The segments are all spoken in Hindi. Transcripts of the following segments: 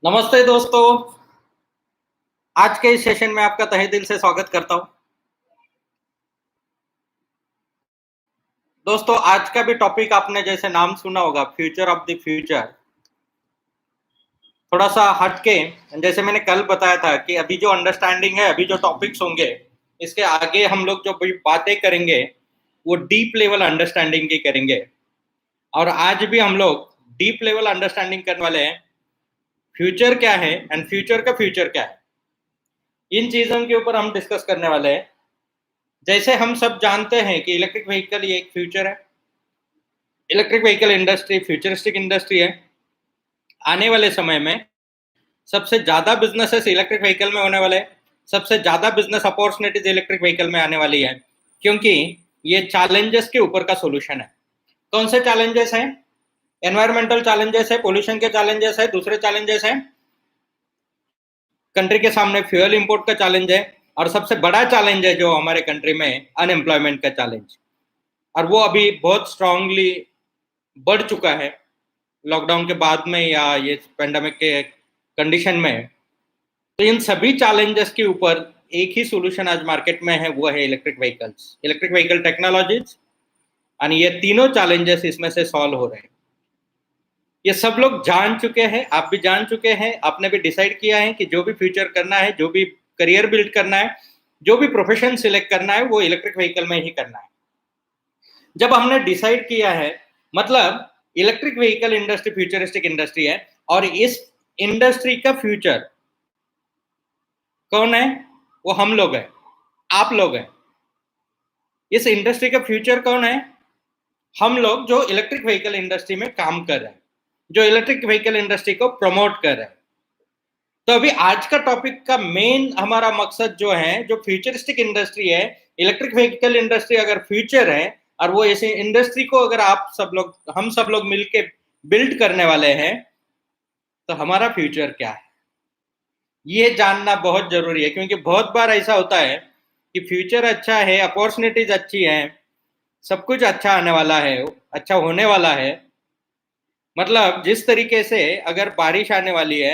नमस्ते दोस्तों। आज के इस सेशन में आपका तहे दिल से स्वागत करता हूं। दोस्तों, आज का भी टॉपिक आपने जैसे नाम सुना होगा, फ्यूचर ऑफ द फ्यूचर। थोड़ा सा हटके, जैसे मैंने कल बताया था कि अभी जो अंडरस्टैंडिंग है, अभी जो टॉपिक्स होंगे, इसके आगे हम लोग जो भी बातें करेंगे वो डीप लेवल अंडरस्टैंडिंग की करेंगे। और आज भी हम लोग डीप लेवल अंडरस्टैंडिंग करने वाले हैं। फ्यूचर क्या है एंड फ्यूचर का फ्यूचर क्या है, इन चीजों के ऊपर हम डिस्कस करने वाले हैं। जैसे हम सब जानते हैं कि इलेक्ट्रिक व्हीकल ये एक फ्यूचर है। Electric vehicle industry futuristic industry है। आने वाले समय में सबसे ज़्यादा बिजनेसेस इलेक्ट्रिक व्हीकल में होने वाले हैं। सबसे ज़्यादा बिजनेस अपॉर्चुनिटीज इलेक्ट्रिक व्हीकल में आने वाली है, क्योंकि ये चैलेंजेस के ऊपर का सोल्यूशन है। कौन से चैलेंजेस हैं? एनवायरमेंटल चैलेंजेस है, पोल्यूशन के चैलेंजेस है, दूसरे चैलेंजेस हैं कंट्री के सामने फ्यूल इंपोर्ट का चैलेंज है, और सबसे बड़ा चैलेंज है जो हमारे कंट्री में अनएम्प्लॉयमेंट का चैलेंज। और वो अभी बहुत स्ट्रांगली बढ़ चुका है लॉकडाउन के बाद में या ये पेंडेमिक के कंडीशन में। तो इन सभी चैलेंजेस के ऊपर एक ही सॉल्यूशन आज मार्केट में है, वो है electric vehicles, electric vehicle technologies. और ये तीनों चैलेंजेस इसमें से सॉल्व हो रहे हैं। ये सब लोग जान चुके हैं, आप भी जान चुके हैं, आपने भी डिसाइड किया है कि जो भी फ्यूचर करना है, जो भी करियर बिल्ड करना है, जो भी प्रोफेशन सिलेक्ट करना है, वो इलेक्ट्रिक व्हीकल में ही करना है। जब हमने डिसाइड किया है, मतलब electric vehicle industry futuristic industry है, और इस इंडस्ट्री का फ्यूचर कौन है? वो हम लोग हैं, आप लोग हैं। इस इंडस्ट्री का फ्यूचर कौन है? हम लोग जो इलेक्ट्रिक व्हीकल इंडस्ट्री में काम कर रहे हैं, जो इलेक्ट्रिक व्हीकल इंडस्ट्री को प्रमोट कर रहे हैं। तो अभी आज का टॉपिक का मेन हमारा मकसद जो है, जो फ्यूचरिस्टिक इंडस्ट्री है, इलेक्ट्रिक व्हीकल इंडस्ट्री अगर फ्यूचर है, और वो ऐसी इंडस्ट्री को अगर आप सब लोग, हम सब लोग मिलके बिल्ड करने वाले हैं, तो हमारा फ्यूचर क्या है, ये जानना बहुत जरूरी है। क्योंकि बहुत बार ऐसा होता है कि फ्यूचर अच्छा है, अपॉर्चुनिटीज अच्छी है, सब कुछ अच्छा आने वाला है, अच्छा होने वाला है। मतलब जिस तरीके से अगर बारिश आने वाली है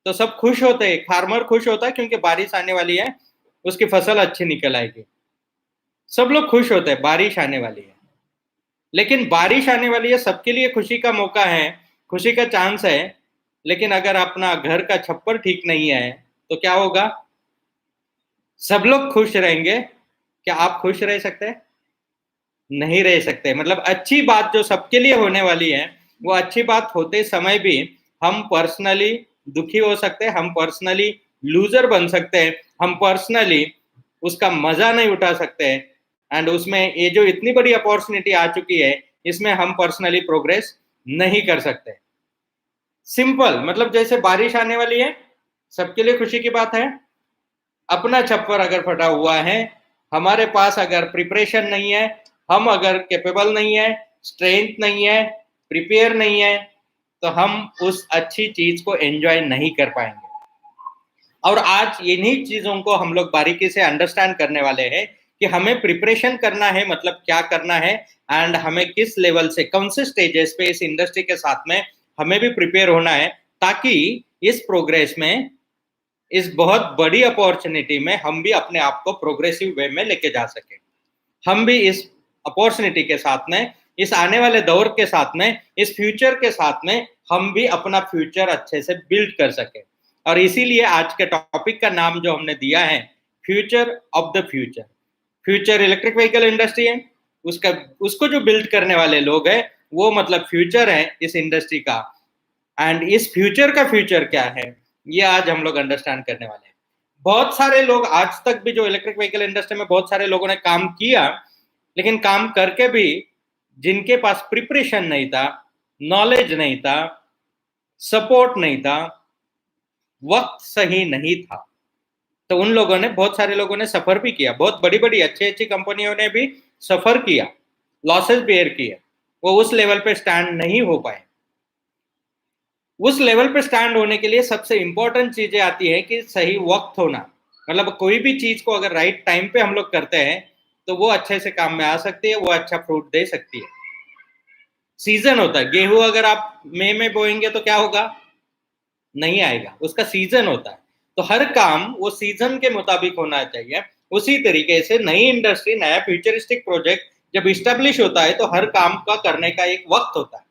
तो सब खुश होते हैं, फार्मर खुश होता है क्योंकि बारिश आने वाली है, उसकी फसल अच्छी निकल आएगी। सब लोग खुश होते हैं, बारिश आने वाली है। लेकिन बारिश आने वाली है, सबके लिए खुशी का मौका है, खुशी का चांस है। लेकिन अगर अपना घर का छप्पर ठीक नहीं है तो क्या होगा? सब लोग खुश रहेंगे, क्या आप खुश रह सकते हैं? नहीं रह सकते। मतलब अच्छी बात जो सबके लिए होने वाली है, वो अच्छी बात होते समय भी हम पर्सनली दुखी हो सकते हैं, हम पर्सनली लूजर बन सकते हैं, हम पर्सनली उसका मजा नहीं उठा सकते हैं। एंड उसमें ये जो इतनी बड़ी अपॉर्चुनिटी आ चुकी है, इसमें हम पर्सनली प्रोग्रेस नहीं कर सकते। सिंपल, मतलब जैसे बारिश आने वाली है, सबके लिए खुशी की बात है। अपना छप्पर अगर फटा हुआ है, हमारे पास अगर प्रिपरेशन नहीं है, हम अगर कैपेबल नहीं है, स्ट्रेंथ नहीं है, प्रिपेयर नहीं है, तो हम उस अच्छी चीज को एंजॉय नहीं कर पाएंगे। और आज इन्हीं चीजों को हम लोग बारीकी से अंडरस्टैंड करने वाले हैं कि हमें प्रिपरेशन करना है, मतलब क्या करना है, एंड हमें किस लेवल से, कौन से स्टेजेस पे इस इंडस्ट्री के साथ में हमें भी प्रिपेयर होना है, ताकि इस प्रोग्रेस में, इस बहुत बड़ी अपॉर्चुनिटी में हम भी अपने आप को प्रोग्रेसिव वे में लेके जा सके। हम भी इस अपॉर्चुनिटी के साथ में, इस आने वाले दौर के साथ में, इस फ्यूचर के साथ में हम भी अपना फ्यूचर अच्छे से बिल्ड कर सके। और इसीलिए आज के टॉपिक का नाम जो हमने दिया है, future of the future. Future electric vehicle industry है, उसका, उसको जो बिल्ड करने वाले लोग हैं, वो मतलब फ्यूचर है इस इंडस्ट्री का। एंड इस फ्यूचर का फ्यूचर क्या है, ये आज हम लोग अंडरस्टैंड करने वाले हैं। बहुत सारे लोग आज तक भी, जो इलेक्ट्रिक व्हीकल इंडस्ट्री में बहुत सारे लोगों ने काम किया, लेकिन काम करके भी जिनके पास प्रिपरेशन नहीं था, नॉलेज नहीं था, सपोर्ट नहीं था, वक्त सही नहीं था, तो उन लोगों ने, बहुत सारे लोगों ने सफर भी किया। बहुत बड़ी बड़ी अच्छी अच्छी कंपनियों ने भी सफर किया, लॉसेस बेयर किए, वो उस लेवल पे स्टैंड नहीं हो पाए। उस लेवल पे स्टैंड होने के लिए सबसे इंपॉर्टेंट चीजें आती है कि सही वक्त होना। मतलब कोई भी चीज को अगर राइट टाइम पे हम लोग करते हैं, तो वो अच्छे से काम में आ सकती है, वो अच्छा फ्रूट दे सकती है। सीजन होता है, गेहूं अगर आप मई में बोएंगे तो क्या होगा? नहीं आएगा, उसका सीजन होता है। तो हर काम वो सीजन के मुताबिक होना चाहिए। उसी तरीके से नई इंडस्ट्री, नया फ्यूचरिस्टिक प्रोजेक्ट जब इस्टेब्लिश होता है तो हर काम का करने का एक वक्त होता है,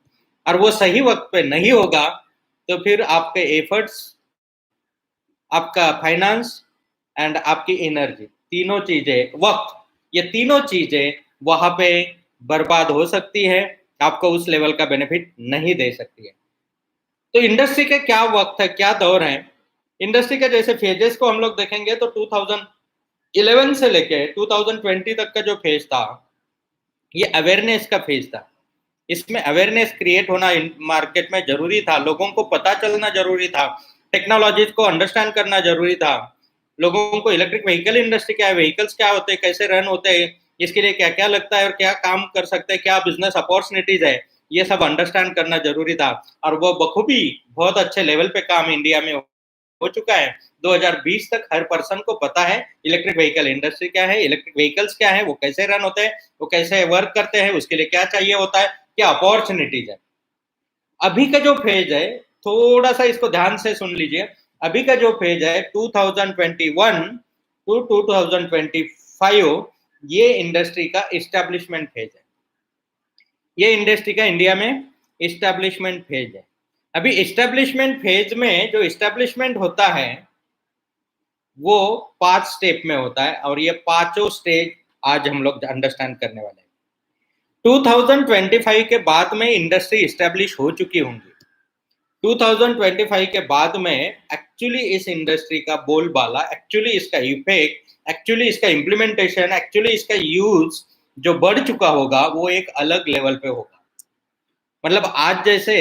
और वो सही वक्त पे नहीं होगा तो फिर आपके एफर्ट्स, आपका फाइनेंस एंड आपकी एनर्जी, तीनों चीजें, वक्त, ये तीनों चीजें वहां पे बर्बाद हो सकती है, आपको उस लेवल का बेनिफिट नहीं दे सकती है। तो इंडस्ट्री का क्या वक्त है, क्या दौर है? इंडस्ट्री के जैसे फेजेस को हम लोग देखेंगे तो 2011 से लेके 2020 तक का जो फेज था, ये अवेयरनेस का फेज था। इसमें अवेयरनेस क्रिएट होना मार्केट में जरूरी था, लोगों को पता चलना जरूरी था, टेक्नोलॉजीज को अंडरस्टैंड करना जरूरी था, लोगों को इलेक्ट्रिक व्हीकल इंडस्ट्री क्या है, व्हीकल्स क्या होते हैं, कैसे रन होते हैं, इसके लिए क्या क्या लगता है और क्या काम कर सकते हैं, क्या बिजनेस अपॉर्चुनिटीज है, ये सब अंडरस्टैंड करना जरूरी था। और वो बखूबी बहुत अच्छे लेवल पे काम इंडिया में हो चुका है। 2020 तक हर पर्सन को पता है इलेक्ट्रिक व्हीकल इंडस्ट्री क्या है, इलेक्ट्रिक व्हीकल्स क्या है, वो कैसे रन होते हैं, वो कैसे वर्क करते हैं, उसके लिए क्या चाहिए होता है, क्या अपॉर्चुनिटीज है। अभी का जो फेज है, थोड़ा सा इसको ध्यान से सुन लीजिए। अभी का जो फेज है 2021 टू 2025, ये इंडस्ट्री का इस्टेब्लिशमेंट फेज है। ये इंडस्ट्री का इंडिया में इस्टेब्लिशमेंट फेज है। अभी इस्टेब्लिशमेंट फेज में जो इस्टेब्लिशमेंट होता है वो 5 स्टेप में होता है, और ये पांचों स्टेज आज हम लोग अंडरस्टैंड करने वाले हैं। 2025 के बाद में इंडस्ट्री इस्टेब्लिश हो चुकी होंगी। 2025 के बाद में एक्चुअली इस इंडस्ट्री का बोलबाला, एक्चुअली इसका इफेक्ट, एक्चुअली इसका इम्प्लीमेंटेशन, एक्चुअली इसका यूज जो बढ़ चुका होगा वो एक अलग लेवल पे होगा। मतलब आज जैसे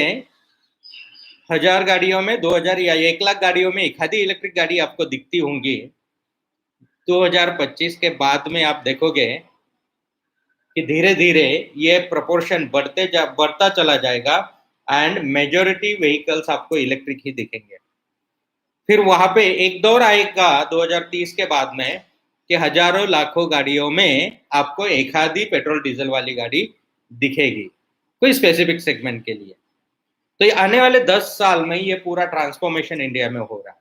1000 गाड़ियों में 2000 या 1 लाख गाड़ियों में एक आधी इलेक्ट्रिक गाड़ी आपको दिखती होंगी, 2025 के बाद में आप देखोगे कि धीरे धीरे ये प्रोपोर्शन बढ़ता चला जाएगा, एंड मेजॉरिटी व्हीकल्स आपको इलेक्ट्रिक ही दिखेंगे। फिर वहां पे एक दौर आएगा 2030 के बाद में कि हजारों लाखों गाड़ियों में आपको एक आधी पेट्रोल डीजल वाली गाड़ी दिखेगी, कोई स्पेसिफिक सेगमेंट के लिए। तो ये आने वाले 10 साल में ये पूरा ट्रांसफॉर्मेशन इंडिया में हो रहा है।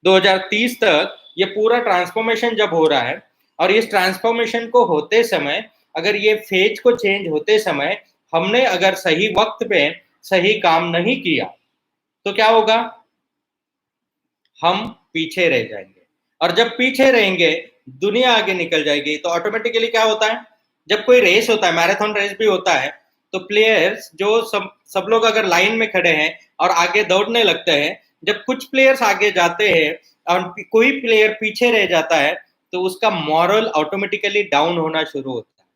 2030 तक ये पूरा ट्रांसफॉर्मेशन जब हो रहा है, और इस ट्रांसफॉर्मेशन को होते समय, अगर ये फेज को चेंज होते समय हमने अगर सही वक्त पे सही काम नहीं किया तो क्या होगा? हम पीछे रह जाएंगे, और जब पीछे रहेंगे दुनिया आगे निकल जाएगी। तो ऑटोमेटिकली क्या होता है, जब कोई रेस होता है, मैराथन रेस भी होता है, तो प्लेयर्स जो सब लोग अगर लाइन में खड़े हैं और आगे दौड़ने लगते हैं, जब कुछ प्लेयर्स आगे जाते हैं और कोई प्लेयर पीछे रह जाता है तो उसका मॉरल ऑटोमेटिकली डाउन होना शुरू होता है।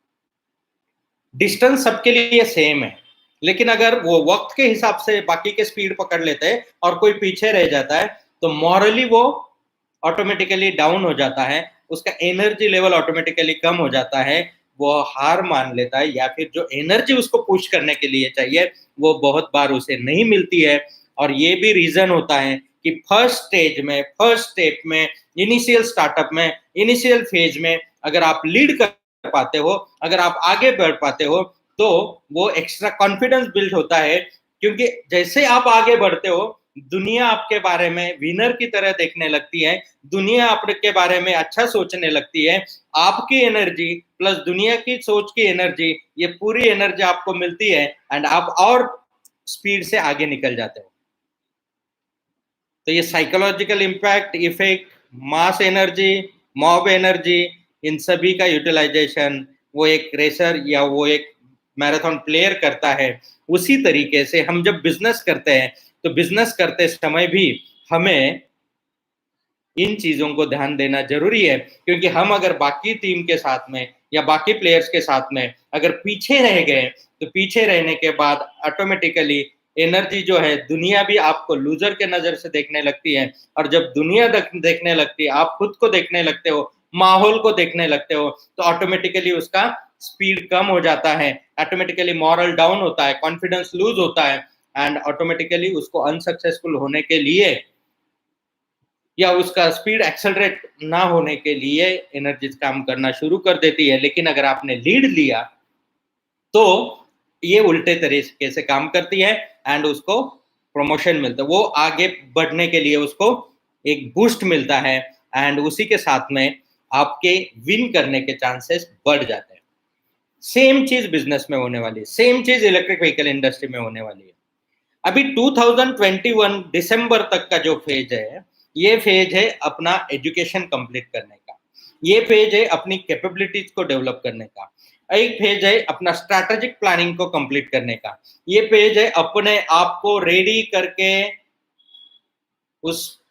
डिस्टेंस सबके लिए सेम है, लेकिन अगर वो वक्त के हिसाब से बाकी के स्पीड पकड़ लेते हैं और कोई पीछे रह जाता है तो मॉरली वो ऑटोमेटिकली डाउन हो जाता है, उसका एनर्जी लेवल ऑटोमेटिकली कम हो जाता है, वो हार मान लेता है, या फिर जो एनर्जी उसको पुश करने के लिए चाहिए वो बहुत बार उसे नहीं मिलती है। और ये भी रीजन होता है कि फर्स्ट स्टेज में, फर्स्ट स्टेप में, इनिशियल स्टार्टअप में, इनिशियल फेज में अगर आप लीड कर पाते हो, अगर आप आगे बढ़ पाते हो, तो वो एक्स्ट्रा कॉन्फिडेंस बिल्ड होता है। क्योंकि जैसे आप आगे बढ़ते हो दुनिया आपके बारे में विनर की तरह देखने लगती है, दुनिया आपके बारे में अच्छा सोचने लगती है। आपकी एनर्जी प्लस दुनिया की सोच की एनर्जी, ये पूरी एनर्जी आपको मिलती है, एंड आप और स्पीड से आगे निकल जाते हो। तो ये psychological impact, effect, mass energy, mob energy, इन सभी का यूटिलाइजेशन वो एक रेसर या वो एक मैराथन प्लेयर करता है। उसी तरीके से हम जब बिजनेस करते हैं तो बिजनेस करते समय भी हमें इन चीजों को ध्यान देना जरूरी है, क्योंकि हम अगर बाकी टीम के साथ में या बाकी प्लेयर्स के साथ में अगर पीछे रह गए तो पीछे रहने के बाद ऑटोमेटिकली एनर्जी जो है, दुनिया भी आपको लूजर के नजर से देखने लगती है, और जब दुनिया देखने लगती है, आप खुद को देखने लगते हो, माहौल को देखने लगते हो, तो ऑटोमेटिकली उसका स्पीड कम हो जाता है, ऑटोमेटिकली मॉरल डाउन होता है, कॉन्फिडेंस लूज होता है, एंड ऑटोमेटिकली उसको अनसक्सेसफुल होने के लिए या उसका स्पीड एक्सेलरेट ना होने के लिए एनर्जी काम करना शुरू कर देती है। लेकिन अगर आपने लीड लिया तो ये उल्टे तरीके से काम करती है, एंड उसको प्रमोशन मिलता है, वो आगे बढ़ने के लिए उसको एक बूस्ट मिलता है, एंड उसी के साथ में आपके विन करने के चांसेस बढ़ जाते हैं। सेम चीज बिजनेस में होने वाली है, सेम चीज इलेक्ट्रिक व्हीकल इंडस्ट्री में होने वाली है। अभी 2021 दिसंबर तक का जो फेज है, ये फेज है अपना एजुकेशन कंप्लीट करने का, ये फेज है अपनी कैपेबिलिटीज को डेवलप करने का, एक फेज है अपना स्ट्रैटेजिक प्लानिंग को कंप्लीट करने का, ये फेज है अपने आप को रेडी करके उस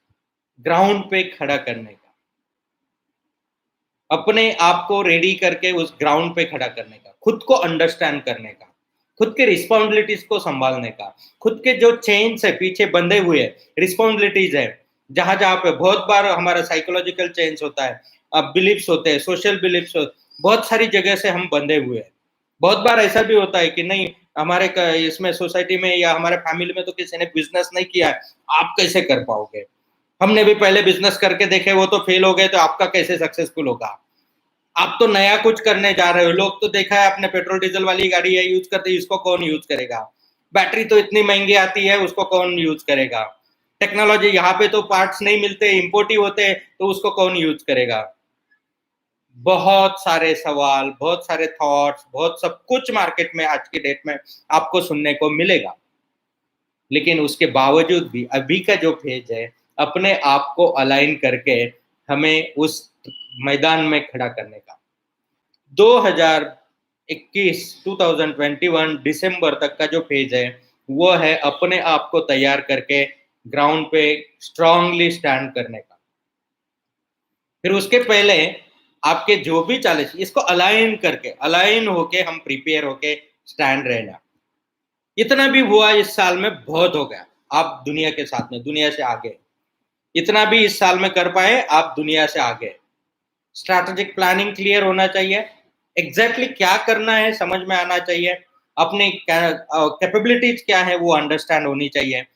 ग्राउंड पे खड़ा करने का, अपने आप को रेडी करके उस ग्राउंड पे खड़ा करने का, खुद को अंडरस्टैंड करने का, खुद के रिस्पॉन्सिबिलिटीज को संभालने का, खुद के जो चेन्स है पीछे बंधे हुए रिस्पॉन्सिबिलिटीज है, जहां जहां पे बहुत बार हमारा साइकोलॉजिकल चेंज होता है, बिलीफ्स होते हैं, सोशल बिलीफ्स, बहुत सारी जगह से हम बंधे हुए हैं। बहुत बार ऐसा भी होता है कि नहीं, हमारे इसमें सोसाइटी में या हमारे फैमिली में तो किसी ने बिजनेस नहीं किया है, आप कैसे कर पाओगे, हमने भी पहले बिजनेस करके देखे, वो तो फेल हो गए, तो आपका कैसे सक्सेसफुल होगा, आप तो नया कुछ करने जा रहे हो, लोग तो देखा है आपने पेट्रोल डीजल वाली गाड़ी है यूज करते, इसको कौन यूज करेगा, बैटरी तो इतनी महंगी आती है, उसको कौन यूज करेगा, टेक्नोलॉजी यहाँ पे तो पार्ट्स नहीं मिलते, इंपोर्ट ही होते, तो उसको कौन यूज करेगा। बहुत सारे सवाल, बहुत सारे थॉट्स, बहुत सब कुछ मार्केट में आज की डेट में आपको सुनने को मिलेगा। लेकिन उसके बावजूद भी अभी का जो फेज है, अपने आप को अलाइन करके हमें उस मैदान में खड़ा करने का, 2021 दिसंबर तक का जो फेज है, वो है अपने आप को तैयार करके ग्राउंड पे स्ट्रांगली स्टैंड करने का। फिर उसके पहले आपके जो भी चैलेंज, इसको अलाइन होके हम प्रिपेयर होके स्टैंड रहना। इतना भी हुआ इस साल में बहुत हो गया, आप दुनिया के साथ में, दुनिया से आगे, इतना भी इस साल में कर पाए आप दुनिया से आगे। स्ट्रैटेजिक प्लानिंग क्लियर होना चाहिए, एग्जैक्टली क्या करना है समझ में आना चाहिए, अपनी कैपेबिलिटीज क्या है वो अंडरस्टैंड होनी चाहिए,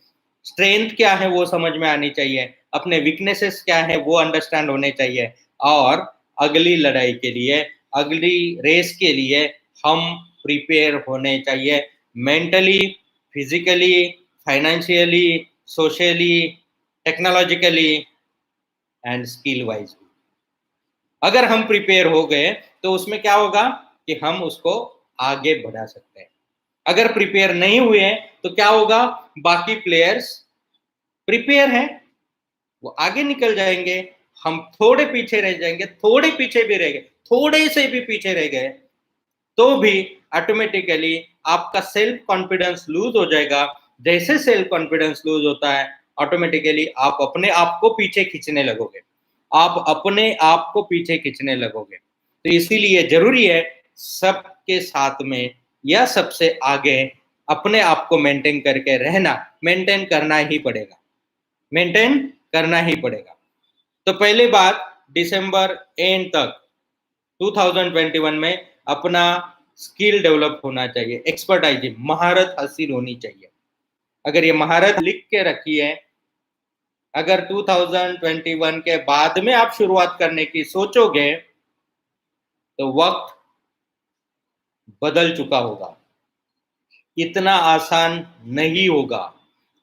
स्ट्रेंथ क्या है वो समझ में आनी चाहिए, अपने वीकनेसेस क्या है वो अंडरस्टैंड होने चाहिए, और अगली लड़ाई के लिए, अगली रेस के लिए हम प्रिपेयर होने चाहिए, mentally, physically, financially, socially, technologically and skill wise. अगर हम प्रिपेयर हो गए तो उसमें क्या होगा कि हम उसको आगे बढ़ा सकते हैं। अगर प्रिपेयर नहीं हुए तो क्या होगा, बाकी प्लेयर्स प्रिपेयर हैं, वो आगे निकल जाएंगे, हम थोड़े पीछे रह जाएंगे, थोड़े पीछे भी रह गए, थोड़े से भी पीछे रह गए तो भी ऑटोमेटिकली आपका सेल्फ कॉन्फिडेंस लूज हो जाएगा। जैसे सेल्फ कॉन्फिडेंस लूज होता है, ऑटोमेटिकली आप अपने आप को पीछे खींचने लगोगे, आप अपने आप को पीछे खींचने लगोगे। तो इसीलिए जरूरी है सबके साथ में या सबसे आगे अपने आप को मेंटेन करके रहना, मेंटेन करना ही पड़ेगा, मेंटेन करना ही पड़ेगा। तो पहली बात, दिसंबर एंड तक 2021 में अपना स्किल डेवलप होना चाहिए, एक्सपर्टाइज, महारत हासिल होनी चाहिए। अगर ये महारत लिख के रखी है, अगर 2021 के बाद में आप शुरुआत करने की सोचोगे तो वक्त बदल चुका होगा, इतना आसान नहीं होगा।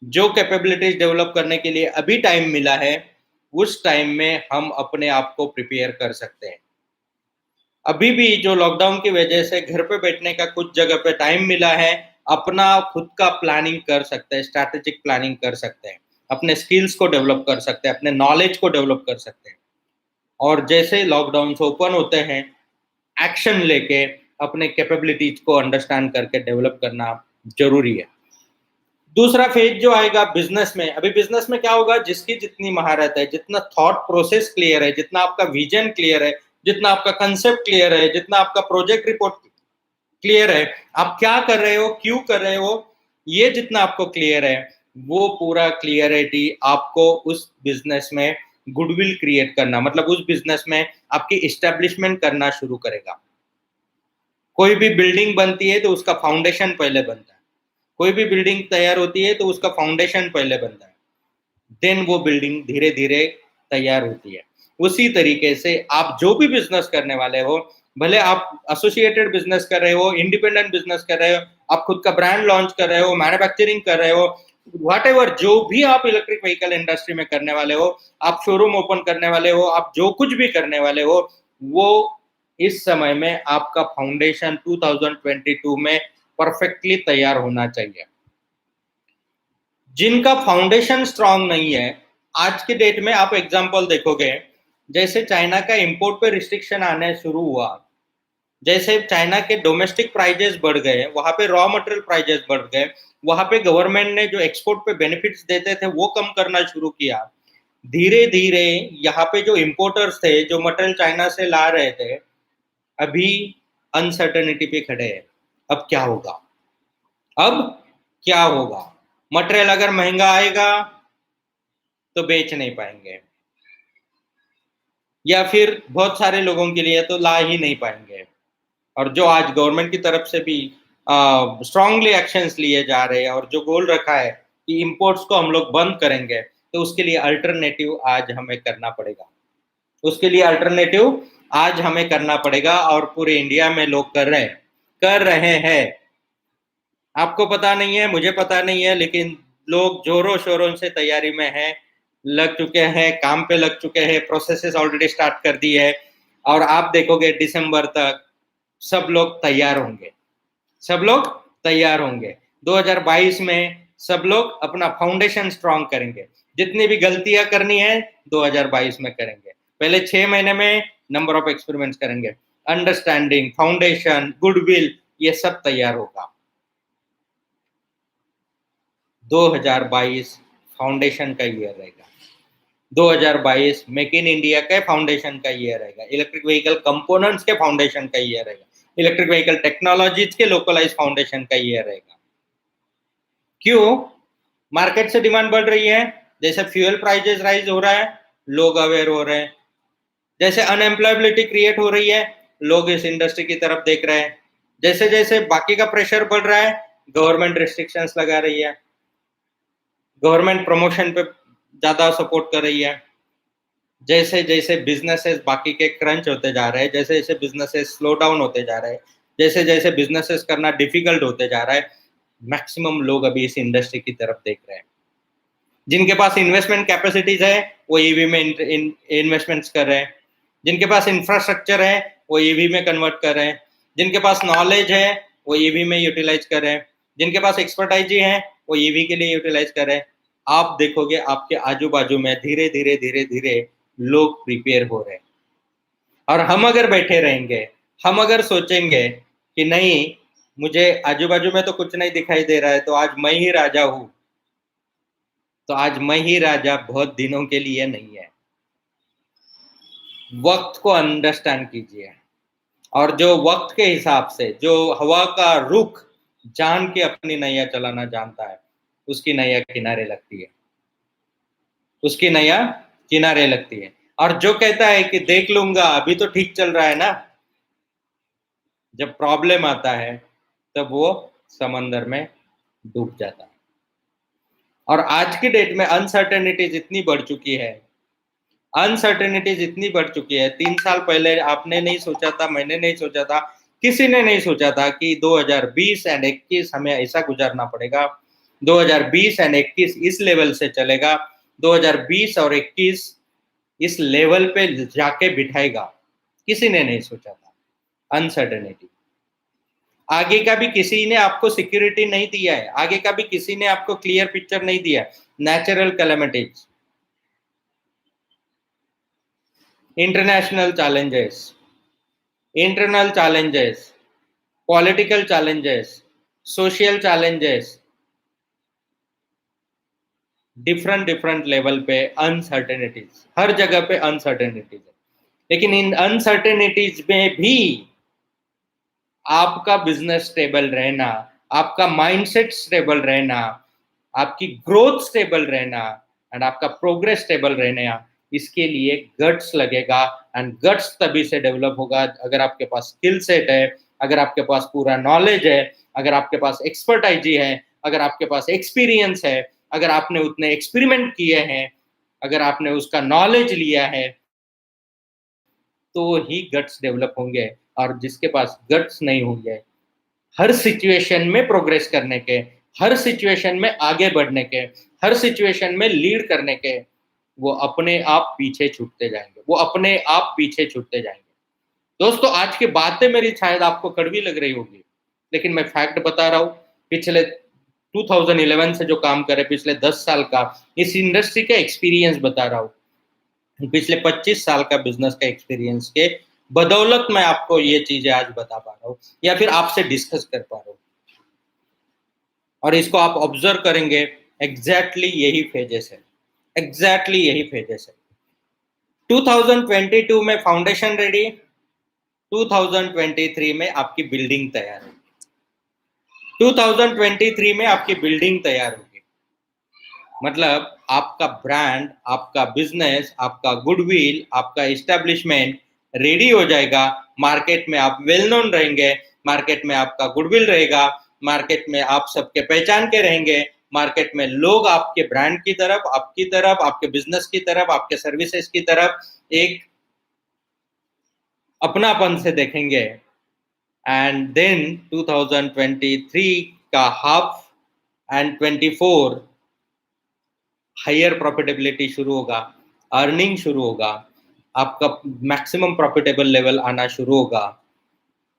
जो कैपेबिलिटीज डेवलप करने के लिए अभी टाइम मिला है, उस टाइम में हम अपने आप को प्रिपेयर कर सकते हैं। अभी भी जो लॉकडाउन की वजह से घर पे बैठने का कुछ जगह पे टाइम मिला है, अपना खुद का प्लानिंग कर सकते हैं, स्ट्रैटेजिक प्लानिंग कर सकते हैं, अपने स्किल्स को डेवलप कर सकते हैं, अपने नॉलेज को डेवलप कर सकते हैं, और जैसे लॉकडाउन ओपन होते हैं, एक्शन लेके अपने कैपेबिलिटीज को अंडरस्टैंड करके डेवलप करना जरूरी है। दूसरा फेज जो आएगा बिजनेस में, अभी बिजनेस में क्या होगा, जिसकी जितनी महारत है, जितना थॉट प्रोसेस क्लियर है, जितना आपका विजन क्लियर है, जितना आपका कंसेप्ट क्लियर है, जितना आपका प्रोजेक्ट रिपोर्ट क्लियर है, आप क्या कर रहे हो, क्यों कर रहे हो, ये जितना आपको क्लियर है, वो पूरा क्लियरिटी आपको उस बिजनेस में गुडविल क्रिएट करना, मतलब उस बिजनेस में आपकी इस्टेब्लिशमेंट करना शुरू करेगा। कोई भी बिल्डिंग बनती है तो उसका फाउंडेशन पहले बनता है, कोई भी बिल्डिंग तैयार होती है तो उसका फाउंडेशन पहले बनता है, देन वो बिल्डिंग धीरे धीरे तैयार होती है। उसी तरीके से आप जो भी बिजनेस करने वाले हो, भले आप एसोसिएटेड बिजनेस कर रहे हो, इंडिपेंडेंट बिजनेस कर रहे हो, आप खुद का ब्रांड लॉन्च कर रहे हो, मैन्युफैक्चरिंग कर रहे हो, व्हाटएवर जो भी आप इलेक्ट्रिक व्हीकल इंडस्ट्री में करने वाले हो, आप शोरूम ओपन करने वाले हो, आप जो कुछ भी करने वाले हो, वो इस समय में आपका फाउंडेशन 2022 में परफेक्टली तैयार होना चाहिए। जिनका फाउंडेशन स्ट्रांग नहीं है, आज के डेट में आप एग्जांपल देखोगे, जैसे चाइना का इंपोर्ट पे रिस्ट्रिक्शन आने शुरू हुआ, जैसे चाइना के डोमेस्टिक प्राइजेस बढ़ गए, वहां पे रॉ मटेरियल प्राइजेस बढ़ गए, वहां पे गवर्नमेंट ने जो एक्सपोर्ट पे बेनिफिट्स देते थे वो कम करना शुरू किया। धीरे धीरे यहाँ पे जो इम्पोर्टर्स थे, जो मटेरियल चाइना से ला रहे थे, अभी अनसर्टेनिटी पे खड़े हैं। अब क्या होगा? अब क्या होगा? मटेरियल अगर महंगा आएगा तो बेच नहीं पाएंगे, या फिर बहुत सारे लोगों के लिए तो ला ही नहीं पाएंगे। और जो आज गवर्नमेंट की तरफ से भी स्ट्रांगली एक्शंस लिए जा रहे हैं और जो गोल रखा है कि इंपोर्ट्स को हम लोग बंद करेंगे, तो उसके लिए अल्टरनेटिव आज हमें करना पड़ेगा। उसके लिए अल्टरनेटिव आज हमें करना पड़ेगा, और पूरे इंडिया में लोग कर रहे हैं। आपको पता नहीं है, मुझे पता नहीं है, लेकिन लोग जोरों शोरों से तैयारी में हैं, लग चुके हैं, काम पे लग चुके हैं, प्रोसेसेस ऑलरेडी स्टार्ट कर दी है। और आप देखोगे दिसंबर तक सब लोग तैयार होंगे, सब लोग तैयार होंगे। 2022 में सब लोग अपना फाउंडेशन स्ट्रांग करेंगे। जितनी भी गलतियां करनी है 2022 में करेंगे। पहले 6 महीने में नंबर ऑफ एक्सपेरिमेंट्स करेंगे, अंडरस्टैंडिंग, फाउंडेशन, गुडविल, ये सब तैयार होगा। 2022 फाउंडेशन का ईयर रहेगा। 2022 मेक इन इंडिया के फाउंडेशन का ईयर रहेगा। इलेक्ट्रिक व्हीकल कंपोनेंट्स के फाउंडेशन का ईयर रहेगा। इलेक्ट्रिक व्हीकल टेक्नोलॉजीज के लोकलाइज फाउंडेशन का ईयर रहेगा। क्यों? मार्केट से डिमांड बढ़ रही है, जैसे फ्यूल प्राइजेस राइज हो रहा है, लोग अवेयर हो रहे हैं। जैसे अनएम्प्लॉयबिलिटी क्रिएट हो रही है, लोग इस इंडस्ट्री की तरफ देख रहे हैं। जैसे जैसे बाकी का प्रेशर बढ़ रहा है, गवर्नमेंट रिस्ट्रिक्शंस लगा रही है, गवर्नमेंट प्रमोशन पे ज्यादा सपोर्ट कर रही है। जैसे जैसे बिजनेसेस बाकी के क्रंच होते जा रहे हैं, जैसे जैसे बिजनेसेस स्लो डाउन होते जा रहे हैं, जैसे जैसे बिजनेसेस करना डिफिकल्ट होते जा रहा है, मैक्सिमम लोग अभी इस इंडस्ट्री की तरफ देख रहे हैं। जिनके पास इन्वेस्टमेंट कैपेसिटीज है वो ईवी में इन्वेस्टमेंट्स कर रहे हैं, जिनके पास इंफ्रास्ट्रक्चर है वो ईवी में कन्वर्ट कर रहे हैं, जिनके पास नॉलेज है वो ईवी में यूटिलाइज कर रहे हैं, जिनके पास एक्सपर्टाइज है वो ईवी के लिए यूटिलाइज कर रहे हैं। आप देखोगे आपके आजू बाजू में धीरे धीरे धीरे धीरे लोग प्रिपेयर हो रहे हैं। और हम अगर बैठे रहेंगे, हम अगर सोचेंगे कि नहीं, मुझे आजू बाजू में तो कुछ नहीं दिखाई दे रहा है, तो आज मैं ही राजा हूं, तो आज मैं ही राजा बहुत दिनों के लिए नहीं है। वक्त को अंडरस्टैंड कीजिए, और जो वक्त के हिसाब से, जो हवा का रुख जान के अपनी नैया चलाना जानता है, उसकी नैया किनारे लगती है, उसकी नैया किनारे लगती है। और जो कहता है कि देख लूंगा, अभी तो ठीक चल रहा है ना, जब प्रॉब्लम आता है तब वो समंदर में डूब जाता है। और आज की डेट में अनसर्टेनिटीज इतनी बढ़ चुकी है, अनसर्टेनिटीज इतनी बढ़ चुकी है। 3 साल पहले आपने नहीं सोचा था, मैंने नहीं सोचा था, किसी ने नहीं सोचा था कि 2020 एंड 21 हमें ऐसा गुजारना पड़ेगा। 2020 एंड 21 इस लेवल से चलेगा, 2020 और 21 इस लेवल पे जाके बिठाएगा, किसी ने नहीं सोचा था। अनसर्टेनिटी, आगे का भी किसी ने आपको सिक्योरिटी नहीं दिया है, आगे का भी किसी ने आपको क्लियर पिक्चर नहीं दिया है। Natural calamities, international challenges, internal challenges, political challenges, social challenges, different different level पे अनसर्टेनिटीज, हर जगह पे अनसर्टेनिटीज है। लेकिन इन अनसर्टेनिटीज में भी आपका बिजनेस स्टेबल रहना, आपका माइंडसेट स्टेबल रहना, आपकी ग्रोथ स्टेबल रहना, एंड आपका प्रोग्रेस स्टेबल रहना, इसके लिए गट्स लगेगा। एंड गट्स तभी से डेवलप होगा अगर आपके पास स्किल सेट है, अगर आपके पास पूरा नॉलेज है, अगर आपके पास एक्सपर्टाइज है, अगर आपके पास एक्सपीरियंस है, अगर आपने उतने एक्सपेरिमेंट किए हैं, अगर आपने उसका नॉलेज लिया है, तो ही गट्स डेवलप होंगे। और जिसके पास गट्स नहीं होंगे हर सिचुएशन में प्रोग्रेस करने के, हर सिचुएशन में आगे बढ़ने के, हर सिचुएशन में लीड करने के, वो अपने आप पीछे छूटते जाएंगे, वो अपने आप पीछे छूटते जाएंगे। दोस्तों, आज की बातें मेरी शायद आपको कड़वी लग रही होगी, लेकिन मैं फैक्ट बता रहा हूँ। पिछले 2011 से जो काम करे, पिछले 10 साल का इस इंडस्ट्री का एक्सपीरियंस बता रहा हूँ, पिछले 25 साल का बिजनेस का एक्सपीरियंस के बदौलत मैं आपको ये चीजें आज बता पा रहा हूँ, या फिर आपसे डिस्कस कर पा रहा हूँ। और इसको आप ऑब्जर्व करेंगे, एग्जैक्टली यही फेजेस है, एग्जैक्टली यही फेजेस है। 2022 में फाउंडेशन रेडी, 2023 में आपकी बिल्डिंग तैयार होगी, 2023 में आपकी बिल्डिंग तैयार होगी। मतलब आपका ब्रांड, आपका बिजनेस, आपका गुडविल, आपका इस्टेब्लिशमेंट रेडी हो जाएगा। मार्केट में आप वेल नोन रहेंगे, मार्केट में आपका गुडविल रहेगा, मार्केट में आप सबके पहचान के रहेंगे, मार्केट में लोग आपके ब्रांड की तरफ, आपकी तरफ, आपके बिजनेस की तरफ, आपके सर्विसेज की तरफ एक अपनापन से देखेंगे। एंड देन 2023 का हाफ एंड 24 हायर प्रॉफिटेबिलिटी शुरू होगा, अर्निंग शुरू होगा, आपका मैक्सिमम प्रॉफिटेबल लेवल आना शुरू होगा।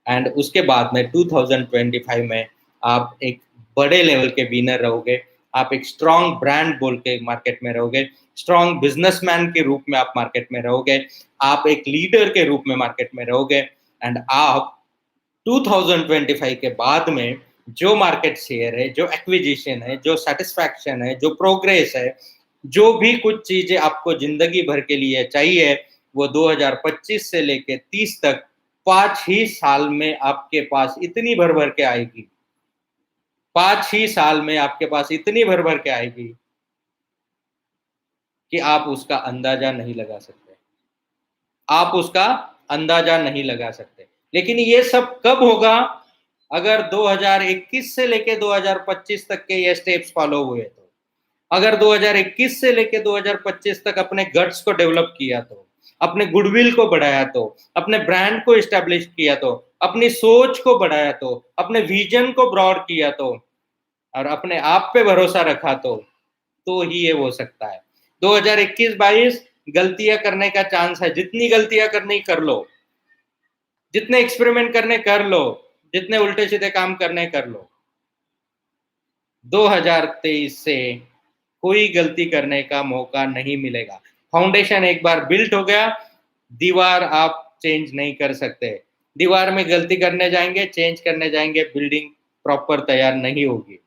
एंड उसके बाद में 2025 में आप एक बड़े लेवल के विनर रहोगे, आप एक स्ट्रॉन्ग ब्रांड बोल के मार्केट में रहोगे, स्ट्रॉन्ग बिजनेसमैन के रूप में आप मार्केट में रहोगे, आप एक लीडर के रूप में मार्केट में रहोगे। एंड आप 2025 के बाद में जो मार्केट शेयर है, जो एक्विजिशन है, जो सेटिस्फैक्शन है, जो प्रोग्रेस है, जो भी कुछ चीजें आपको जिंदगी भर के लिए चाहिए, वो 2025 से लेके 30 तक 5 ही साल में आपके पास इतनी भर भर के आएगी, 5 ही साल में आपके पास इतनी भर भर के आएगी कि आप उसका अंदाजा नहीं लगा सकते, आप उसका अंदाजा नहीं लगा सकते। लेकिन ये सब कब होगा? अगर 2021 से लेके 2025 तक के ये स्टेप्स फॉलो हुए तो, अगर 2021 से लेके 2025 तक अपने गट्स को डेवलप किया तो, अपने गुडविल को बढ़ाया तो, अपने ब्रांड को एस्टेब्लिश किया तो, अपनी सोच को बढ़ाया तो, अपने विजन को ब्रॉड किया तो, और अपने आप पे भरोसा रखा तो ही ये हो सकता है। 2021-22 गलतियां करने का चांस है, जितनी गलतियां करनी कर लो, जितने एक्सपेरिमेंट करने कर लो, जितने उल्टे सीधे काम करने कर लो। 2023 से कोई गलती करने का मौका नहीं मिलेगा। फाउंडेशन एक बार बिल्ट हो गया, दीवार आप चेंज नहीं कर सकते। दीवार में गलती करने जाएंगे, चेंज करने जाएंगे, बिल्डिंग प्रॉपर तैयार नहीं होगी।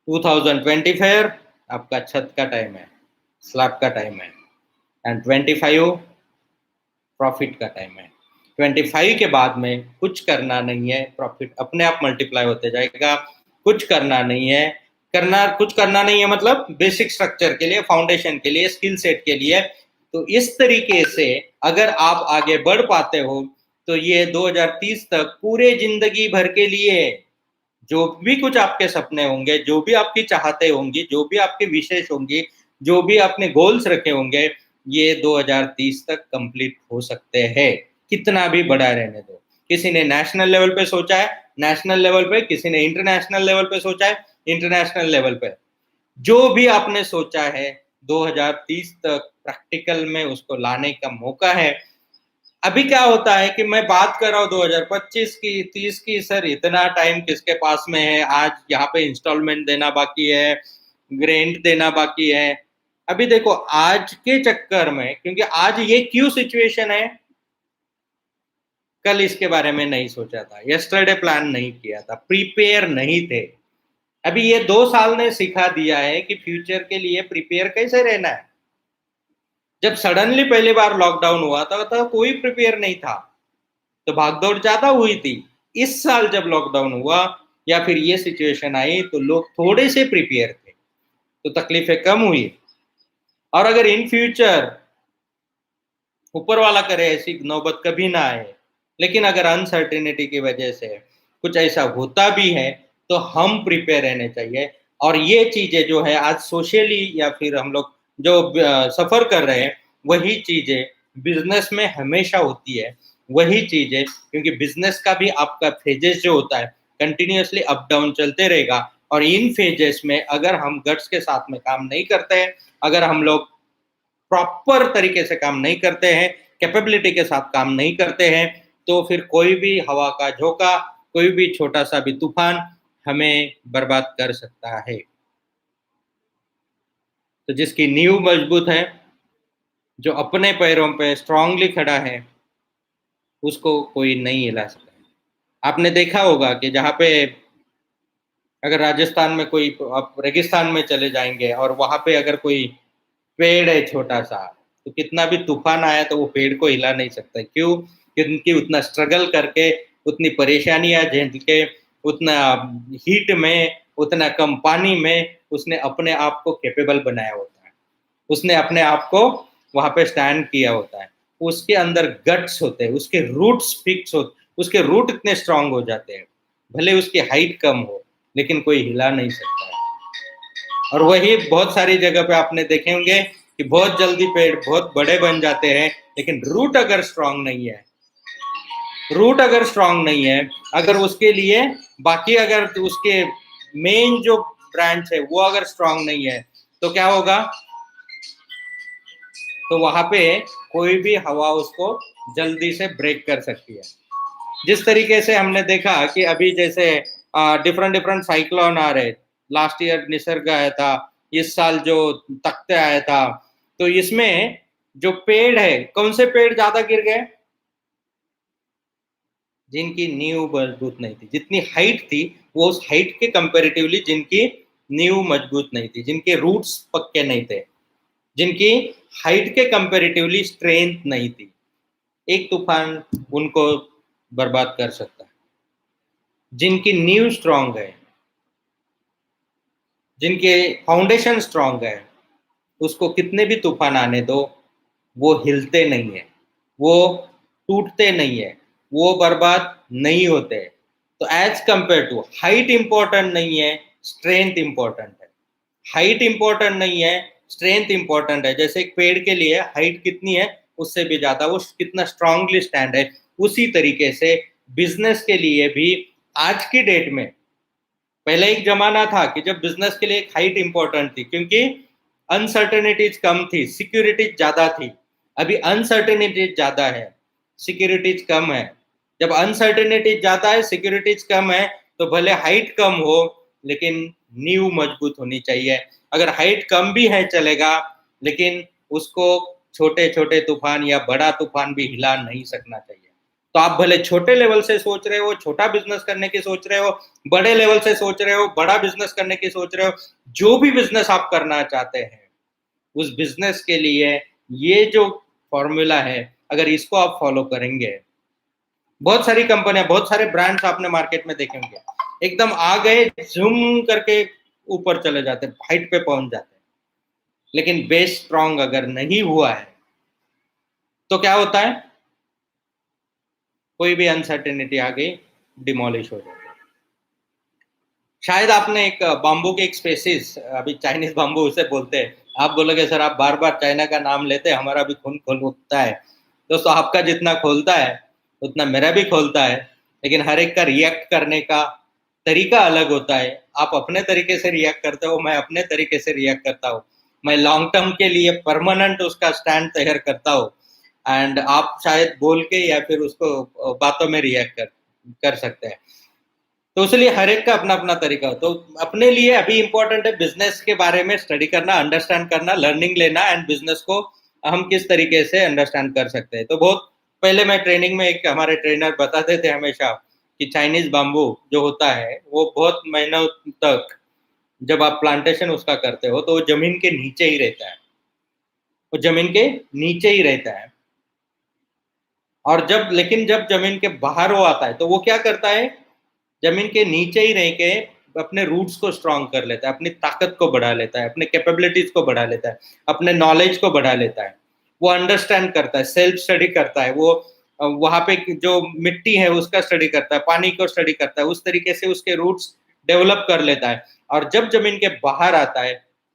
2024 आपका छत का टाइम है, स्लैब का टाइम है, एंड 25 प्रॉफिट का टाइम है। 25 के बाद में कुछ करना नहीं है, प्रॉफिट अपने आप मल्टीप्लाई होते जाएगा। कुछ करना नहीं है, कुछ करना नहीं है मतलब बेसिक स्ट्रक्चर के लिए, फाउंडेशन के लिए, स्किल सेट के लिए। तो इस तरीके से अगर आप आगे बढ़ पाते हो तो ये 2030 तक पूरे जिंदगी भर के लिए जो भी कुछ आपके सपने होंगे, जो भी आपकी चाहते होंगी, जो भी आपकी विशेष होंगी, जो भी आपने गोल्स रखे होंगे, ये 2030 तक कंप्लीट हो सकते हैं। कितना भी बड़ा रहने दो। किसी ने नेशनल लेवल पे सोचा है, नेशनल लेवल पे, किसी ने इंटरनेशनल लेवल पे सोचा है, इंटरनेशनल लेवल पे। जो भी आपने सोचा है 2030 तक प्रैक्टिकल में उसको लाने का मौका है। अभी क्या होता है कि मैं बात कर रहा हूँ 2025 की, 30 की, सर इतना टाइम किसके पास में है, आज यहाँ पे इंस्टॉलमेंट देना बाकी है, ग्रेंट देना बाकी है। अभी देखो आज के चक्कर में, क्योंकि आज ये क्यों सिचुएशन है, कल इसके बारे में नहीं सोचा था, यस्टरडे प्लान नहीं किया था, प्रिपेयर नहीं थे। अभी ये 2 साल ने सिखा दिया है कि फ्यूचर के लिए प्रिपेयर कैसे रहना है। जब सडनली पहली बार लॉकडाउन हुआ था तो कोई प्रिपेयर नहीं था, तो भागदौड़ ज्यादा हुई थी। इस साल जब लॉकडाउन हुआ या फिर ये सिचुएशन आई तो लोग थोड़े से प्रिपेयर थे, तो तकलीफें कम हुई। और अगर इन फ्यूचर ऊपर वाला करे ऐसी नौबत कभी ना आए, लेकिन अगर अनसर्टेनिटी की वजह से कुछ ऐसा होता भी है तो हम प्रिपेयर रहने चाहिए। और ये चीजें जो है आज सोशली या फिर हम लोग जो सफर कर रहे हैं, वही चीजें बिजनेस में हमेशा होती है, वही चीजें, क्योंकि बिजनेस का भी आपका फेजेस जो होता है कंटिन्यूअसली अप डाउन चलते रहेगा। और इन फेजेस में अगर हम गट्स के साथ में काम नहीं करते हैं, अगर हम लोग प्रॉपर तरीके से काम नहीं करते हैं, कैपेबिलिटी के साथ काम नहीं करते हैं, तो फिर कोई भी हवा का झोंका, कोई भी छोटा सा भी तूफान हमें बर्बाद कर सकता है। तो जिसकी नींव मजबूत है, जो अपने पैरों पे स्ट्रांगली खड़ा है, उसको कोई नहीं हिला सकता। आपने देखा होगा कि जहाँ पे अगर राजस्थान में कोई, आप रेगिस्तान में चले जाएंगे और वहाँ पे अगर कोई पेड़ है छोटा सा, तो कितना भी तूफान आया तो वो पेड़ को हिला नहीं सकता। क्यों? क्योंकि उतना स्ट्रगल करके, उतनी परेशानियां झेल के, उतना हीट में, उतना कम पानी में उसने अपने आप को कैपेबल बनाया होता है, उसने अपने आप को वहां पे स्टैंड किया होता है। उसके अंदर गट्स होते हैं, उसके रूट्स फिक्स होते, उसके रूट इतने स्ट्रांग हो जाते हैं, भले उसकी हाइट कम हो लेकिन कोई हिला नहीं सकता है। और वही बहुत सारी जगह पे आपने देखे होंगे कि बहुत जल्दी पेड़ बहुत बड़े बन जाते हैं, लेकिन रूट अगर स्ट्रांग नहीं है, रूट अगर स्ट्रांग नहीं है, अगर उसके लिए बाकी, अगर उसके मेन जो ब्रांच है वो अगर स्ट्रांग नहीं है, तो क्या होगा? तो वहां पे कोई भी हवा उसको जल्दी से ब्रेक कर सकती है। जिस तरीके से हमने देखा कि अभी जैसे डिफरेंट डिफरेंट साइक्लोन आ रहे, लास्ट ईयर निसर्ग आया था, इस साल जो तख्ते आया था, तो इसमें जो पेड़ है, कौन से पेड़ ज्यादा गिर गए? जिनकी नींव मजबूत नहीं थी। जितनी हाइट थी वो उस हाइट के कंपैरेटिवली जिनकी नींव मजबूत नहीं थी, जिनके रूट्स पक्के नहीं थे, जिनकी हाइट के कंपैरेटिवली स्ट्रेंथ नहीं थी, एक तूफान उनको बर्बाद कर सकता है। जिनकी नींव स्ट्रांग है, जिनके फाउंडेशन स्ट्रांग है, उसको कितने भी तूफान आने दो, वो हिलते नहीं है, वो टूटते नहीं है, वो बर्बाद नहीं होते। तो as compare to, height important नहीं है, स्ट्रेंथ इंपॉर्टेंट है। हाइट इंपॉर्टेंट नहीं है, स्ट्रेंथ इंपॉर्टेंट है। जैसे एक पेड़ के लिए हाइट कितनी है, उससे भी ज्यादा वो कितना स्ट्रांगली स्टैंड है, उसी तरीके से बिजनेस के लिए भी आज की डेट में, पहले एक जमाना था कि जब बिजनेस के लिए एक हाइट इंपॉर्टेंट थी, क्योंकि अनसर्टेनिटीज कम थी, सिक्योरिटीज ज्यादा थी। अभी अनसर्टेनिटीज ज्यादा है, सिक्योरिटीज कम है। जब अनसर्टेनिटीज ज्यादा है, सिक्योरिटीज कम है, तो भले हाइट कम हो लेकिन नींव मजबूत होनी चाहिए। अगर हाइट कम भी है चलेगा, लेकिन उसको छोटे छोटे तूफान या बड़ा तूफान भी हिला नहीं सकना चाहिए। तो आप भले छोटे लेवल से सोच रहे हो, छोटा बिजनेस करने की सोच रहे हो, बड़े लेवल से सोच रहे हो, बड़ा बिजनेस करने की सोच रहे हो, जो भी बिजनेस आप करना चाहते हैं, उस बिजनेस के लिए ये जो फॉर्मूला है, अगर इसको आप फॉलो करेंगे, बहुत सारी कंपनियां, बहुत सारे ब्रांड्स आपने मार्केट में देखे होंगे, एकदम आ गए, झूम करके ऊपर चले जाते, हाइट पे पहुंच जाते, लेकिन बेस स्ट्रांग अगर नहीं हुआ है तो क्या होता है? कोई भी अनसर्टेनिटी आ गई, डिमोलिश हो जाता है। शायद आपने एक बाम्बू के एक स्पेसिस, अभी चाइनीज बाम्बू उसे बोलते हैं, आप बोलोगे सर आप बार बार चाइना का नाम लेते हैं, हमारा भी खून खोल उठता है। दोस्तों, आपका जितना खोलता है उतना मेरा भी खोलता है, लेकिन हर एक का रिएक्ट करने का तरीका अलग होता है। आप अपने तरीके से रिएक्ट करते हो, मैं अपने तरीके से रिएक्ट करता हूँ। मैं लॉन्ग टर्म के लिए परमानेंट उसका स्टैंड तैयार करता हूँ, एंड आप शायद बोल के या फिर उसको बातों में रिएक्ट कर सकते हैं। तो इसलिए हर एक का अपना अपना तरीका हो। तो अपने लिए अभी इंपॉर्टेंट है बिजनेस के बारे में स्टडी करना, अंडरस्टैंड करना, लर्निंग लेना, एंड बिजनेस को हम किस तरीके से अंडरस्टैंड कर सकते हैं। तो बहुत पहले मैं ट्रेनिंग में, एक हमारे ट्रेनर बताते थे हमेशा कि चाइनीज बाम्बू जो होता है वो बहुत महीनों तक जब आप प्लांटेशन उसका करते हो तो वो जमीन के नीचे ही रहता है, वो जमीन के नीचे ही रहता है। और जब, लेकिन जब जमीन के बाहर वो आता है तो वो क्या करता है, जमीन के नीचे ही रह के अपने रूट्स को स्ट्रांग कर लेता है, अपनी ताकत को बढ़ा लेता है, अपने कैपेबिलिटीज को बढ़ा लेता है, अपने नॉलेज को बढ़ा लेता है। वो अंडरस्टैंड करता है, सेल्फ स्टडी करता है, वो वहां पे जो मिट्टी है उसका स्टडी करता है, पानी को स्टडी करता है, उस तरीके से उसके रूट्स डेवलप कर लेता है। और जब जमीन के बाहर आता है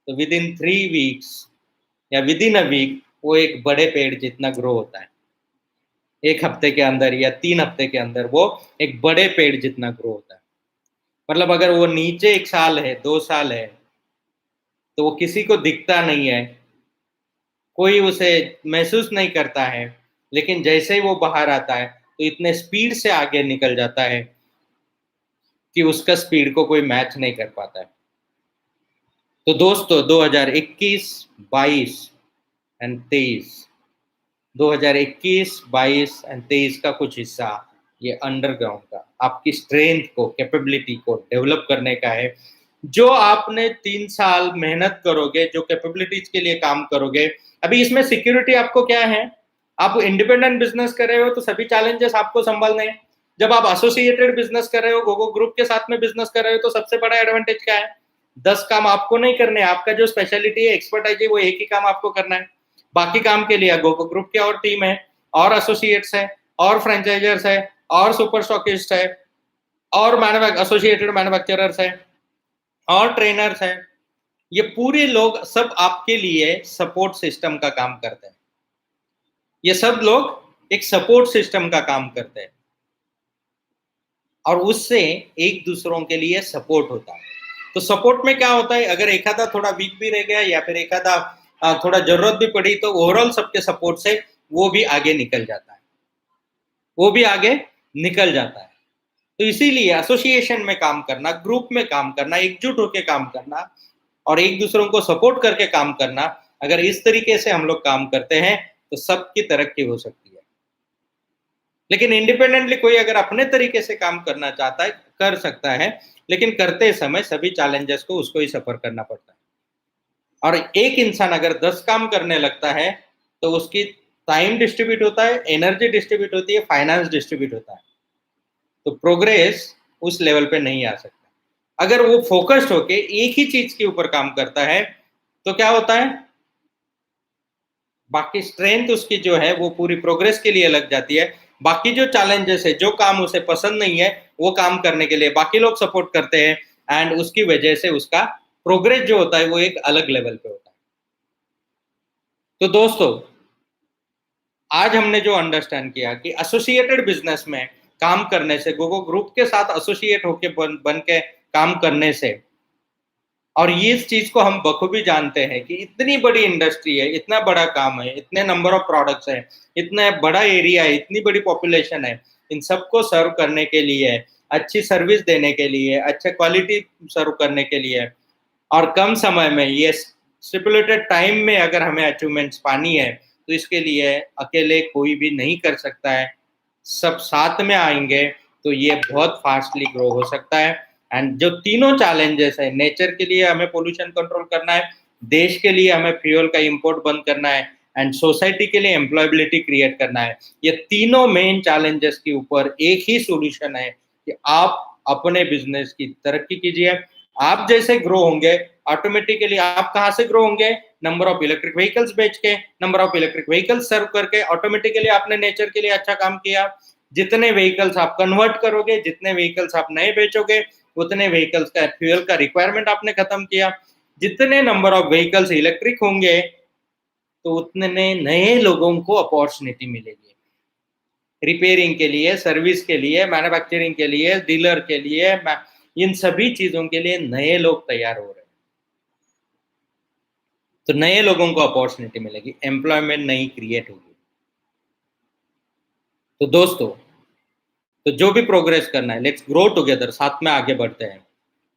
तो विद इन 3 वीक्स या विद इन अ वीक वो एक बड़े पेड़ जितना ग्रो होता है। 1 हफ्ते के अंदर या 3 हफ्ते के अंदर वो एक बड़े पेड़ जितना ग्रो होता है। मतलब अगर वो नीचे 1 साल है, 2 साल है, तो वो किसी को दिखता नहीं है, कोई उसे महसूस नहीं करता है, लेकिन जैसे ही वो बाहर आता है, तो इतने स्पीड से आगे निकल जाता है कि उसका स्पीड को कोई मैच नहीं कर पाता है। तो दोस्तों 2021, 22 एंड 23, 2021, 22 एंड 23 का कुछ हिस्सा ये अंडरग्राउंड का आपकी स्ट्रेंथ को, कैपेबिलिटी को डेवलप करने का है। जो आपने 3 साल मेहनत करोगे, जो कैपेबिलिटीज के लिए काम करोगे, अभी इसमें सिक्योरिटी आपको क्या है? आप इंडिपेंडेंट बिजनेस कर रहे हो तो सभी चैलेंजेस आपको संभालने हैं। जब आप एसोसिएटेड बिजनेस कर रहे हो, गोगो ग्रुप के साथ में बिजनेस कर रहे हो, तो सबसे बड़ा एडवांटेज क्या है? 10 काम आपको नहीं करने, आपका जो स्पेशलिटी है, एक्सपर्टाइज है, वो एक ही काम आपको करना है। बाकी काम के लिए गोगो ग्रुप की और टीम है, और एसोसिएट्स है, और फ्रेंचाइजर्स है, और सुपर स्टॉकिस्ट है, और एसोसिएटेड मैन्युफैक्चरर्स है, और ट्रेनर्स हैं। ये पूरे लोग सब आपके लिए सपोर्ट सिस्टम का काम करते हैं। ये सब लोग एक सपोर्ट सिस्टम का काम करते हैं, और उससे एक दूसरों के लिए सपोर्ट होता है। तो सपोर्ट में क्या होता है? अगर एक आधा थोड़ा वीक भी रह गया, या फिर एक आधा थोड़ा जरूरत भी पड़ी, तो ओवरऑल सबके सपोर्ट से वो भी आगे निकल जाता है, वो भी आगे निकल जाता है। तो इसीलिए एसोसिएशन में काम करना, ग्रुप में काम करना, एकजुट होकर काम करना, और एक दूसरों को सपोर्ट करके काम करना, अगर इस तरीके से हम लोग काम करते हैं, तो सबकी तरक्की हो सकती है। लेकिन इंडिपेंडेंटली कोई अगर अपने तरीके से काम करना चाहता है, कर सकता है, लेकिन करते समय सभी चैलेंजेस को उसको ही सफर करना पड़ता है। और एक इंसान अगर 10 काम करने लगता है, तो उसकी टाइम डिस्ट्रीब्यूट होता है, एनर्जी डिस्ट्रीब्यूट होती है, फाइनेंस डिस्ट्रीब्यूट होता है, तो प्रोग्रेस उस लेवल पे नहीं आ सकता। अगर वो फोकस्ड होके एक ही चीज के ऊपर काम करता है, तो क्या होता है? बाकी स्ट्रेंथ उसकी जो है वो पूरी प्रोग्रेस के लिए लग जाती है। बाकी जो चैलेंजेस है, जो काम उसे पसंद नहीं है, वो काम करने के लिए बाकी लोग सपोर्ट करते हैं, एंड उसकी वजह से उसका प्रोग्रेस जो होता है वो एक अलग लेवल पे होता है। तो दोस्तों, आज हमने जो अंडरस्टैंड किया कि एसोसिएटेड बिजनेस में काम करने से, गोगो ग्रुप के साथ एसोसिएट होके बन के काम करने से, और ये इस चीज को हम बखूबी जानते हैं कि इतनी बड़ी इंडस्ट्री है, इतना बड़ा काम है, इतने नंबर ऑफ प्रोडक्ट्स है, इतना बड़ा एरिया है, इतनी बड़ी पॉपुलेशन है, इन सबको सर्व करने के लिए, अच्छी सर्विस देने के लिए, अच्छा क्वालिटी सर्व करने के लिए, और कम समय में, ये स्टिपुलेटेड टाइम में अगर हमें अचीवमेंट्स पानी है, तो इसके लिए अकेले कोई भी नहीं कर सकता है। सब साथ में आएंगे तो ये बहुत फास्टली ग्रो हो सकता है। एंड जो तीनों चैलेंजेस है, नेचर के लिए हमें पोल्यूशन कंट्रोल करना है, देश के लिए हमें फ्यूल का इंपोर्ट बंद करना है, एंड सोसाइटी के लिए एम्प्लॉयबिलिटी क्रिएट करना है, ये तीनों मेन चैलेंजेस के ऊपर एक ही सॉल्यूशन है कि आप अपने बिजनेस की तरक्की कीजिए। आप जैसे ग्रो होंगे, ऑटोमेटिकली आप कहाँ से ग्रो होंगे? नंबर ऑफ इलेक्ट्रिक व्हीकल्स बेच के, नंबर ऑफ इलेक्ट्रिक व्हीकल्स सर्व करके, ऑटोमेटिकली आपने नेचर के लिए अच्छा काम किया। जितने व्हीकल्स आप कन्वर्ट करोगे, जितने व्हीकल्स आप नए बेचोगे, उतने व्हीकल्स का फ्यूल का रिक्वायरमेंट आपने खत्म किया। जितने नंबर ऑफ व्हीकल्स इलेक्ट्रिक होंगे, तो उतने नए लोगों को अपॉर्चुनिटी मिलेगी, रिपेयरिंग के लिए, सर्विस के लिए, मैन्युफैक्चरिंग के लिए, डीलर के लिए, इन सभी चीजों के लिए नए लोग तैयार हो रहे हैं। तो नए लोगों को अपॉर्चुनिटी मिलेगी, एम्प्लॉयमेंट नई क्रिएट होगी। तो दोस्तों, तो जो भी प्रोग्रेस करना है, लेट्स ग्रो टुगेदर, साथ में आगे बढ़ते हैं।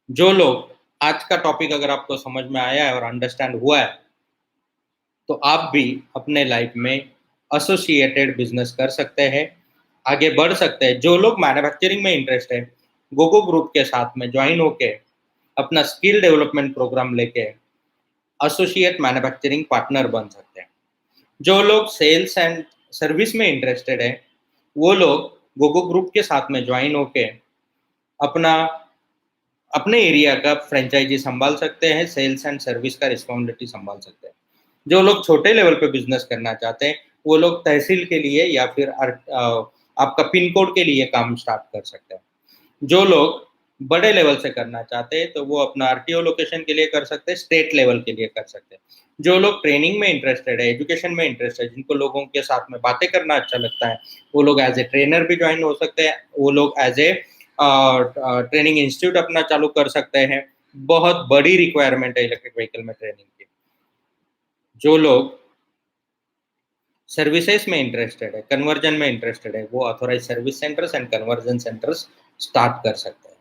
जो लोग, आज का टॉपिक अगर आपको समझ में आया है और अंडरस्टैंड हुआ है, तो आप भी अपने लाइफ में एसोसिएटेड बिजनेस कर सकते हैं, आगे बढ़ सकते हैं। जो लोग मैन्युफैक्चरिंग में इंटरेस्ट है, गोगो ग्रुप के साथ में ज्वाइन होके अपना स्किल डेवलपमेंट प्रोग्राम लेके एसोसिएट मैन्युफैक्चरिंग पार्टनर बन सकते हैं। जो लोग सेल्स एंड सर्विस में इंटरेस्टेड है, वो लोग गोगो ग्रुप के साथ में ज्वाइन होके अपना अपने एरिया का फ्रेंचाइजी संभाल सकते हैं, सेल्स एंड सर्विस का रिस्पॉन्सिबिलिटी संभाल सकते हैं। जो लोग छोटे लेवल पे बिजनेस करना चाहते हैं, वो लोग तहसील के लिए या फिर आपका पिन कोड के लिए काम स्टार्ट कर सकते हैं। जो लोग बड़े लेवल से करना चाहते हैं, तो वो अपना आरटीओ लोकेशन के लिए कर सकते हैं, स्टेट लेवल के लिए कर सकते हैं। जो लोग ट्रेनिंग में इंटरेस्टेड है, एजुकेशन में इंटरेस्टेड है, जिनको लोगों के साथ में बातें करना अच्छा लगता है, वो लोग एज ए ट्रेनर भी ज्वाइन हो सकते हैं, वो लोग एज ए ट्रेनिंग इंस्टीट्यूट अपना चालू कर सकते हैं। बहुत बड़ी रिक्वायरमेंट है इलेक्ट्रिक व्हीकल में ट्रेनिंग की। जो लोग सर्विसेज में इंटरेस्टेड है, कन्वर्जन में इंटरेस्टेड है, वो authorise service centres and conversion centres start कर सकते हैं।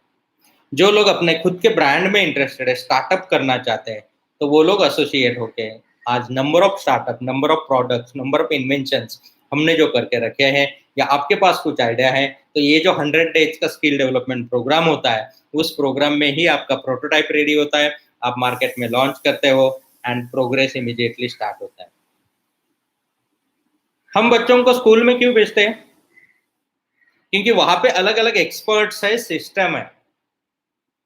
जो लोग अपने खुद के ब्रांड में इंटरेस्टेड है, स्टार्टअप करना चाहते हैं, तो वो लोग एसोसिएट होके आज number of startup, number of products, number of inventions हमने जो करके रखे हैं, या आपके पास कुछ आइडिया है, तो ये जो 100 डेज का स्किल डेवलपमेंट प्रोग्राम होता है, उस प्रोग्राम में ही आपका प्रोटोटाइप रेडी होता है, आप मार्केट में लॉन्च करते हो एंड प्रोग्रेस इमीडिएटली स्टार्ट होता है। हम बच्चों को स्कूल में क्यों भेजते हैं? क्योंकि वहां पे अलग अलग एक्सपर्ट्स है, सिस्टम है।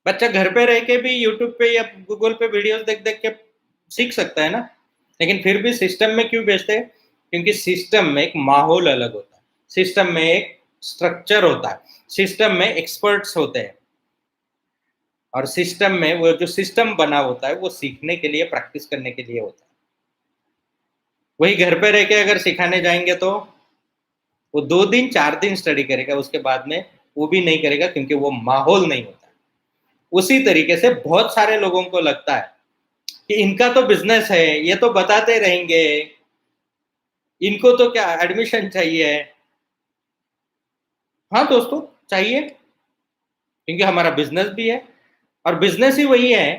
बच्चा घर पे रह के भी यूट्यूब पे या गूगल पे वीडियोस देख देख के सीख सकता है ना। लेकिन फिर भी सिस्टम में क्यों भेजते हैं? क्योंकि सिस्टम में एक माहौल अलग होता है, सिस्टम में एक स्ट्रक्चर होता है, सिस्टम में एक्सपर्ट्स होते हैं, और सिस्टम में वो जो सिस्टम बना होता है वो सीखने के लिए, प्रैक्टिस करने के लिए होता है। वही घर पे रह के अगर सिखाने जाएंगे तो वो 2 दिन 4 दिन स्टडी करेगा, उसके बाद में वो भी नहीं करेगा, क्योंकि वो माहौल नहीं होता। उसी तरीके से बहुत सारे लोगों को लगता है कि इनका तो बिजनेस है, ये तो बताते रहेंगे, इनको तो क्या एडमिशन चाहिए। हाँ दोस्तों, चाहिए, क्योंकि हमारा बिजनेस भी है, और बिजनेस ही वही है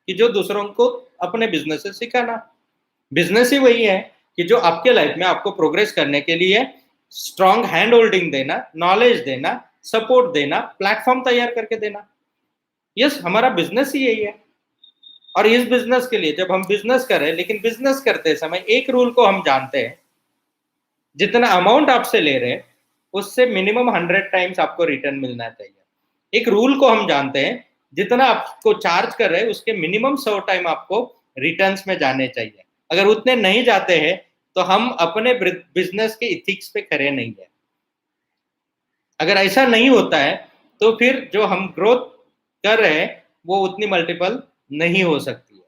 कि जो दूसरों को अपने बिजनेस से सिखाना। बिजनेस ही वही है कि जो आपके लाइफ में आपको प्रोग्रेस करने के लिए स्ट्रॉन्ग हैंड होल्डिंग देना, नॉलेज देना, सपोर्ट देना, प्लेटफॉर्म तैयार करके देना। यस, हमारा बिजनेस ही यही है। और इस बिजनेस के लिए जब हम बिजनेस कर रहे हैं, लेकिन बिजनेस करते समय एक रूल को हम जानते हैं, जितना अमाउंट आपसे ले रहे हैं उससे मिनिमम 100 टाइम्स आपको रिटर्न मिलना चाहिए। एक रूल को हम जानते हैं, जितना आपको चार्ज कर रहे हैं उसके मिनिमम 100 टाइम आपको रिटर्न्स में जाने चाहिए। अगर उतने नहीं जाते हैं तो हम अपने बिजनेस के इथिक्स पे खरे नहीं है। अगर ऐसा नहीं होता है तो फिर जो हम ग्रोथ कर रहे हैं वो उतनी मल्टीपल नहीं हो सकती है।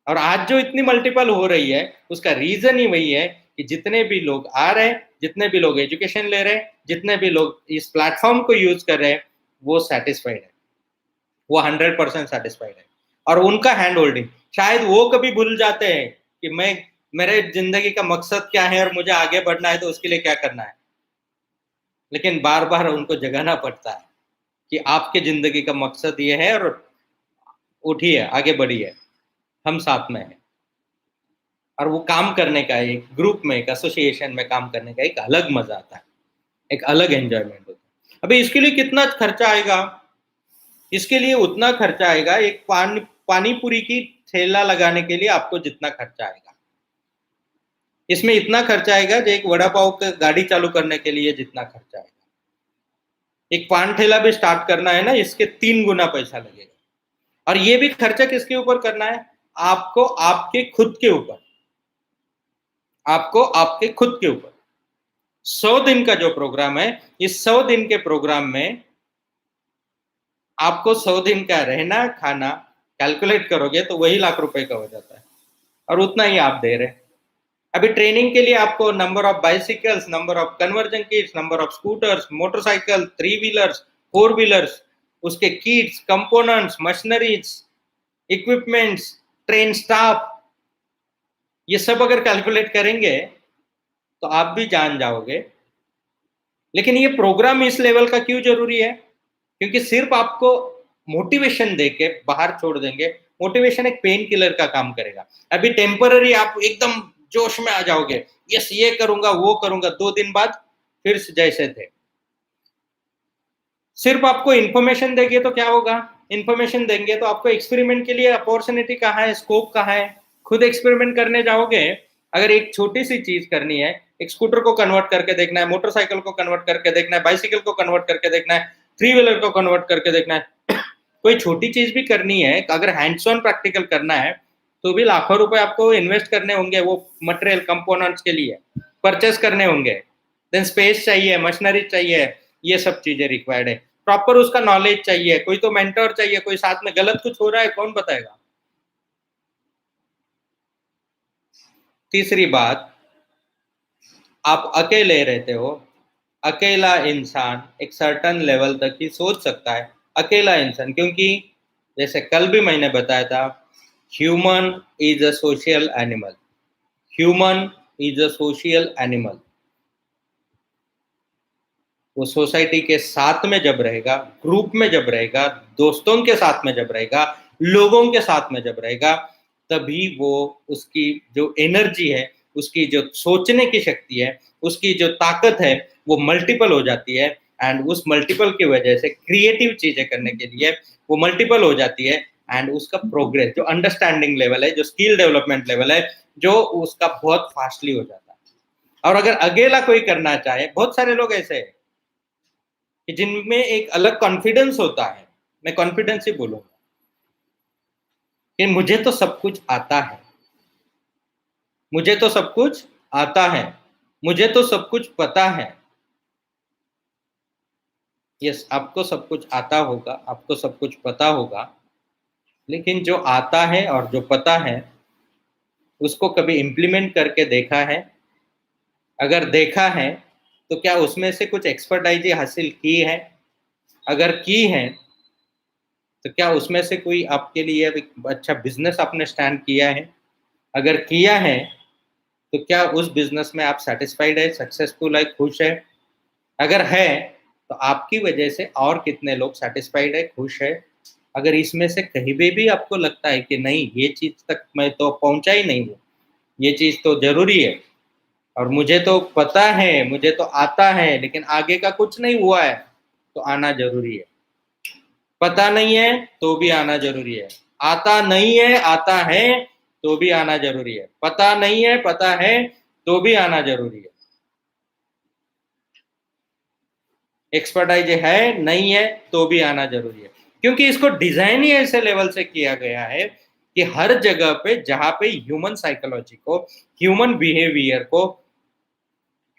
और आज जो इतनी मल्टीपल हो रही है उसका रीजन ही वही है कि जितने भी लोग आ रहे हैं, जितने भी लोग एजुकेशन ले रहे हैं, जितने भी लोग इस प्लेटफॉर्म को यूज कर रहे हैं, वो सेटिस्फाइड है, वो 100% सेटिस्फाइड है। और उनका हैंड होल्डिंग, शायद वो कभी भूल जाते हैं कि मैं, मेरे जिंदगी का मकसद क्या है और मुझे आगे बढ़ना है तो उसके लिए क्या करना है। लेकिन बार बार उनको जगाना पड़ता है कि आपके जिंदगी का मकसद ये है, और उठिए, आगे बढ़िए, हम साथ में हैं। और वो काम करने का, एक ग्रुप में, एक एसोसिएशन में काम करने का एक अलग मजा आता है, एक अलग एंजॉयमेंट होता है। अभी इसके लिए कितना खर्चा आएगा? इसके लिए उतना खर्चा आएगा, एक पानी पूरी की ठेला लगाने के लिए आपको जितना खर्चा आएगा, इसमें इतना खर्चा आएगा जो एक वड़ा पाव का गाड़ी चालू करने के लिए जितना खर्चा आएगा। एक पान ठेला भी स्टार्ट करना है ना, इसके 3 गुना पैसा लगेगा। और ये भी खर्चा किसके ऊपर करना है? आपको, आपके खुद के ऊपर, आपको आपके खुद के ऊपर। 100 दिन का जो प्रोग्राम है, इस 100 दिन के प्रोग्राम में आपको 100 दिन का रहना खाना कैलकुलेट करोगे तो वही लाख रुपए का हो जाता है, और उतना ही आप दे रहे हैं। अभी ट्रेनिंग के लिए आपको number of bicycles, number of conversion kits, number of scooters, motorcycle, 3 wheelers, 4 wheelers, उसके kits, components, machineries, equipments, train staff, ये सब अगर कैलकुलेट करेंगे तो आप भी जान जाओगे। लेकिन ये प्रोग्राम इस लेवल का क्यों जरूरी है? क्योंकि सिर्फ आपको मोटिवेशन देके बाहर छोड़ देंगे। मोटिवेशन एक पेन किलर का काम करेगा। अभी टेम्पररी आप एकदम जोश में आ जाओगे, यस ये करूंगा वो करूंगा, 2 दिन बाद फिर जैसे थे। सिर्फ आपको इन्फॉर्मेशन देंगे तो क्या होगा? इन्फॉर्मेशन देंगे तो आपको एक्सपेरिमेंट के लिए अपॉर्चुनिटी कहाँ है, स्कोप कहाँ है? खुद एक्सपेरिमेंट करने जाओगे, अगर एक छोटी सी चीज करनी है, एक स्कूटर को कन्वर्ट करके देखना है, मोटरसाइकिल को कन्वर्ट करके देखना है, बाइसिकल को कन्वर्ट करके देखना है, 3 व्हीलर को कन्वर्ट करके देखना है, कोई छोटी चीज भी करनी है, अगर हैंड्स ऑन प्रैक्टिकल करना है तो भी लाखों रुपए आपको इन्वेस्ट करने होंगे, वो मटेरियल कंपोनेंट्स के लिए परचेस करने होंगे। देन स्पेस चाहिए, मशीनरी चाहिए, ये सब चीजें रिक्वायर्ड है। प्रॉपर उसका नॉलेज चाहिए, कोई तो मेंटर चाहिए, कोई साथ में गलत कुछ हो रहा है कौन बताएगा? तीसरी बात, आप अकेले रहते हो, अकेला इंसान एक सर्टन लेवल तक ही सोच सकता है, अकेला इंसान, क्योंकि जैसे कल भी मैंने बताया था, human is a social animal, human is a social animal. वो सोसाइटी के साथ में जब रहेगा, ग्रुप में जब रहेगा, दोस्तों के साथ में जब रहेगा, लोगों के साथ में जब रहेगा, तभी वो उसकी जो एनर्जी है, उसकी जो सोचने की शक्ति है, उसकी जो ताकत है, वो मल्टीपल हो जाती है। एंड उस मल्टीपल की वजह से क्रिएटिव चीजें करने के लिए वो मल्टीपल हो जाती है। एंड उसका प्रोग्रेस, जो अंडरस्टैंडिंग लेवल है, जो स्किल डेवलपमेंट लेवल है, जो उसका बहुत फास्टली हो जाता है। और अगर अकेला कोई करना चाहे, बहुत सारे लोग ऐसे हैं कि जिनमें एक अलग कॉन्फिडेंस होता है, मैं कॉन्फिडेंस ही बोलूंगा कि मुझे तो सब कुछ आता है, मुझे तो सब कुछ आता है, मुझे तो सब कुछ पता है। यस, आपको सब कुछ आता होगा, आपको सब कुछ पता होगा, लेकिन जो आता है और जो पता है, उसको कभी इम्प्लीमेंट करके देखा है? अगर देखा है, तो क्या उसमें से कुछ एक्सपर्टाइज हासिल की है? अगर की है, तो क्या उसमें से कोई आपके लिए एक अच्छा बिजनेस आपने स्टैंड किया है? अगर किया है, तो क्या उस बिजनेस में आप सैटिस्फाइड है, सक्सेसफुल है, खुश है? अगर है, तो आपकी वजह से और कितने लोग सैटिस्फाइड है, खुश है? अगर इसमें से कहीं भी आपको लगता है कि नहीं, ये चीज तक मैं तो पहुंचा ही नहीं हूँ, ये चीज तो जरूरी है, और मुझे तो पता है, मुझे तो आता है, लेकिन आगे का कुछ नहीं हुआ है, तो आना जरूरी है। पता नहीं है तो भी आना जरूरी है, आता नहीं है, आता है तो भी आना जरूरी है, पता नहीं है, पता है तो भी आना जरूरी है। एक्सपर्टाइज है, नहीं है, तो भी आना जरूरी है, क्योंकि इसको डिजाइन ही ऐसे लेवल से किया गया है कि हर जगह पे जहां पे ह्यूमन साइकोलॉजी को, ह्यूमन बिहेवियर को,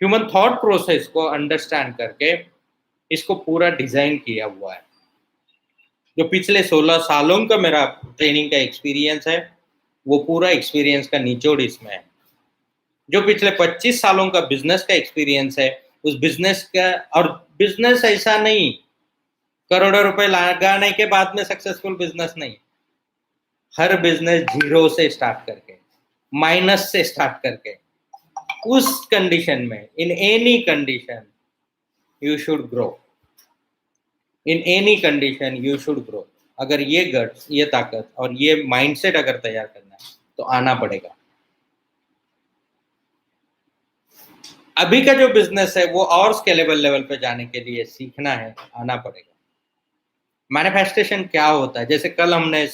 ह्यूमन थॉट प्रोसेस को अंडरस्टैंड करके इसको पूरा डिजाइन किया हुआ है। जो पिछले 16 सालों का मेरा ट्रेनिंग का एक्सपीरियंस है, वो पूरा एक्सपीरियंस का निचोड़ इसमें है। जो पिछले 25 सालों का बिजनेस का एक्सपीरियंस है, उस बिजनेस का, और बिजनेस ऐसा नहीं करोड़ों रुपए लगाने के बाद में सक्सेसफुल बिजनेस नहीं, हर बिजनेस जीरो से स्टार्ट करके, माइनस से स्टार्ट करके, उस कंडीशन में, in any condition you should grow, in any condition you should grow. अगर ये गट्स, ये ताकत और ये माइंडसेट अगर तैयार करना है, तो आना पड़ेगा। अभी का जो बिजनेस है, वो और स्केलेबल लेवल पे जाने के लिए सीखना है, आना पड़ेगा। मैनिफेस्टेशन क्या होता है? जैसे कल हमने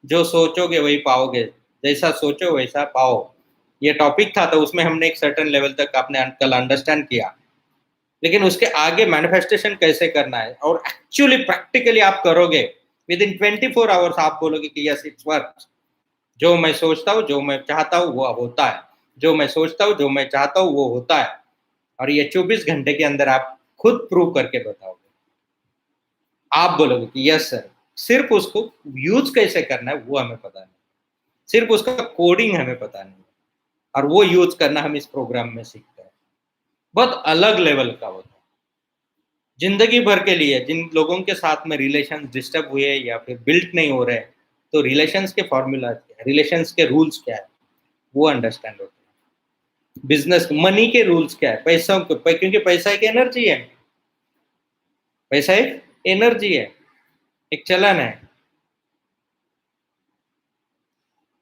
जो सोचोगे वही पाओगे, जैसा सोचो वैसा पाओ, ये टॉपिक था, तो उसमें हमने एक सर्टेन लेवल तक आपने कल अंडरस्टैंड किया। लेकिन उसके आगे मैनिफेस्टेशन कैसे करना है, और एक्चुअली प्रैक्टिकली आप करोगे, विद इन 24 आवर्स आप बोलोगे कि यस इट्स वर्क। जो मैं सोचता हूँ, जो मैं चाहता हूँ, वो होता है। जो मैं सोचता हूँ, जो मैं चाहता हूँ, वो होता है। और ये 24 घंटे के अंदर आप खुद प्रूव करके बताओगे। आप बोलोगे कि यस सर, सिर्फ उसको यूज कैसे करना है वो हमें पता नहीं, सिर्फ उसका कोडिंग हमें पता नहीं, और वो यूज करना हम इस प्रोग्राम में सीखते हैं। बहुत अलग लेवल का होता है। जिंदगी भर के लिए जिन लोगों के साथ में रिलेशन डिस्टर्ब हुए या फिर बिल्ट नहीं हो रहे, तो रिलेशंस के फॉर्मूला क्या है, रिलेशंस के रूल्स क्या है, वो अंडरस्टैंड होते हैं। बिजनेस मनी के रूल्स क्या है, पैसों के, क्योंकि पैसा एक एनर्जी है, पैसा एक एनर्जी है, एक चलन है।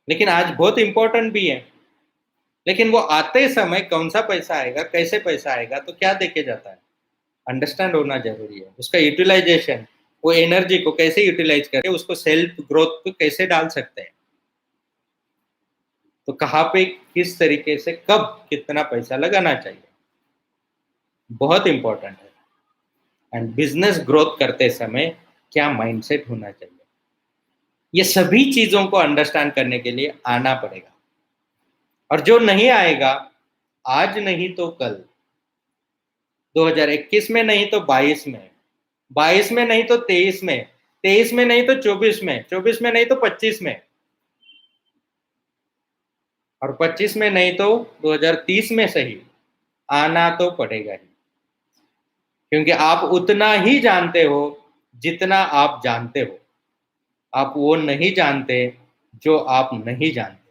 लेकिन आज बहुत इंपॉर्टेंट भी है, लेकिन वो आते समय कौन सा पैसा आएगा, कैसे पैसा आएगा, तो क्या देखे जाता है, अंडरस्टैंड होना जरूरी है। उसका यूटिलाइजेशन, वो एनर्जी को कैसे यूटिलाइज करके उसको सेल्फ ग्रोथ पे कैसे डाल सकते हैं, तो कहाँ पे किस तरीके से कब कितना पैसा लगाना चाहिए, बहुत इंपॉर्टेंट है। एंड बिजनेस ग्रोथ करते समय क्या माइंडसेट होना चाहिए, ये सभी चीजों को अंडरस्टैंड करने के लिए आना पड़ेगा। और जो नहीं आएगा, आज नहीं तो कल, 2021 में नहीं तो 22 में, 22 में नहीं तो 23 में, 23 में नहीं तो 24 में, 24 में नहीं तो 25 में, और 25 में नहीं तो 2030 में सही, आना तो पड़ेगा ही। क्योंकि आप उतना ही जानते हो जितना आप जानते हो। आप वो नहीं जानते जो आप नहीं जानते।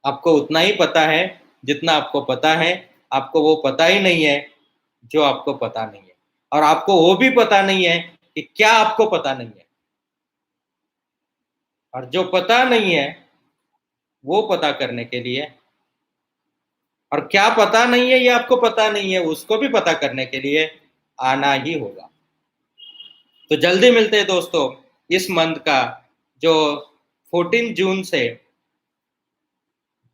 आपको उतना ही पता है जितना आपको पता है। आपको वो पता ही नहीं है जो आपको पता नहीं है, और आपको वो भी पता नहीं है कि क्या आपको पता नहीं है। और जो पता नहीं है वो पता करने के लिए, और क्या पता नहीं है ये आपको पता नहीं है उसको भी पता करने के लिए आना ही होगा। तो जल्दी मिलते हैं दोस्तों, इस मंथ का जो 14 जून से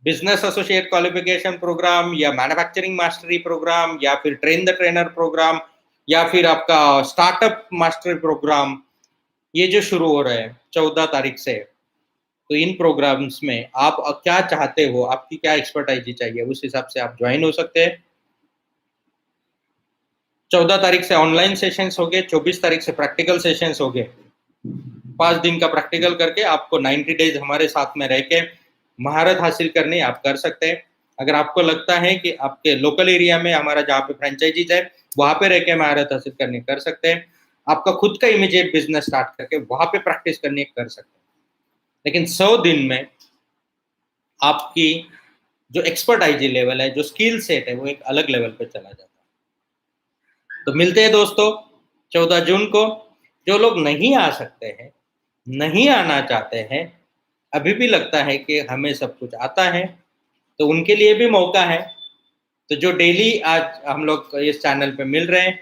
बिजनेस एसोसिएट क्वालिफिकेशन प्रोग्राम या मैन्युफैक्चरिंग मास्टरी प्रोग्राम या फिर ट्रेन द ट्रेनर प्रोग्राम या फिर आपका स्टार्टअप मास्टरी प्रोग्राम, ये जो शुरू हो रहा है 14 तारीख से। तो इन प्रोग्राम्स में आप क्या चाहते हो, आपकी क्या एक्सपर्टाइज चाहिए, उस हिसाब से आप ज्वाइन हो सकते हैं। 14 तारीख से ऑनलाइन सेशंस हो गए, 24 तारीख से प्रैक्टिकल सेशंस हो गए। 5 दिन का प्रैक्टिकल करके आपको 90 डेज हमारे साथ में रह के महारत हासिल करनी आप कर सकते हैं। अगर आपको लगता है कि आपके लोकल एरिया में हमारा जहाँ पे फ्रेंचाइजीज है वहाँ पे रह के महारत हासिल करनी कर सकते हैं। आपका खुद का इमीडिएट बिजनेस स्टार्ट करके वहाँ पे प्रैक्टिस करनी कर सकते हैं। लेकिन 100 दिन में आपकी जो एक्सपर्टाइज लेवल है, जो स्किल सेट है, वो एक अलग लेवल पे चला जाता है। तो मिलते हैं दोस्तों 14 जून को। जो लोग नहीं आ सकते हैं, नहीं आना चाहते हैं, अभी भी लगता है कि हमें सब कुछ आता है, तो उनके लिए भी मौका है। तो जो डेली आज हम लोग इस चैनल पे मिल रहे हैं,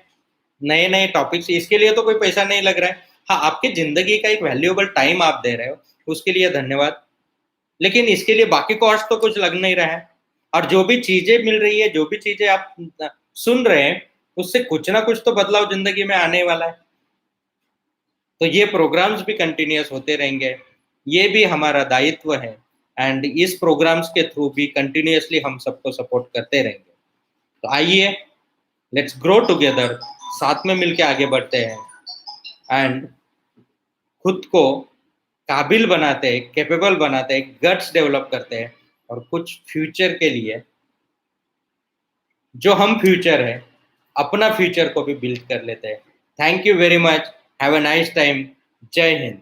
नए नए टॉपिक्स, इसके लिए तो कोई पैसा नहीं लग रहा है। हाँ, आपकी ज़िंदगी का एक वैल्यूएबल टाइम आप दे रहे हो, उसके लिए धन्यवाद। लेकिन इसके लिए बाकी कॉस्ट तो कुछ लग नहीं रहा है। और जो भी चीज़ें मिल रही है, जो भी चीज़ें आप सुन रहे हैं, उससे कुछ ना कुछ तो बदलाव ज़िंदगी में आने वाला है। तो ये प्रोग्राम्स भी कंटिन्यूअस होते रहेंगे, ये भी हमारा दायित्व है। एंड इस प्रोग्राम्स के थ्रू भी कंटिन्यूअसली हम सबको सपोर्ट करते रहेंगे। तो आइए, लेट्स ग्रो टुगेदर, साथ में मिलके आगे बढ़ते हैं एंड खुद को काबिल बनाते हैं, कैपेबल बनाते हैं, गट्स डेवलप करते हैं, और कुछ फ्यूचर के लिए जो हम फ्यूचर है, अपना फ्यूचर को भी बिल्ड कर लेते हैं। Thank you very much, have a nice time. जय हिंद।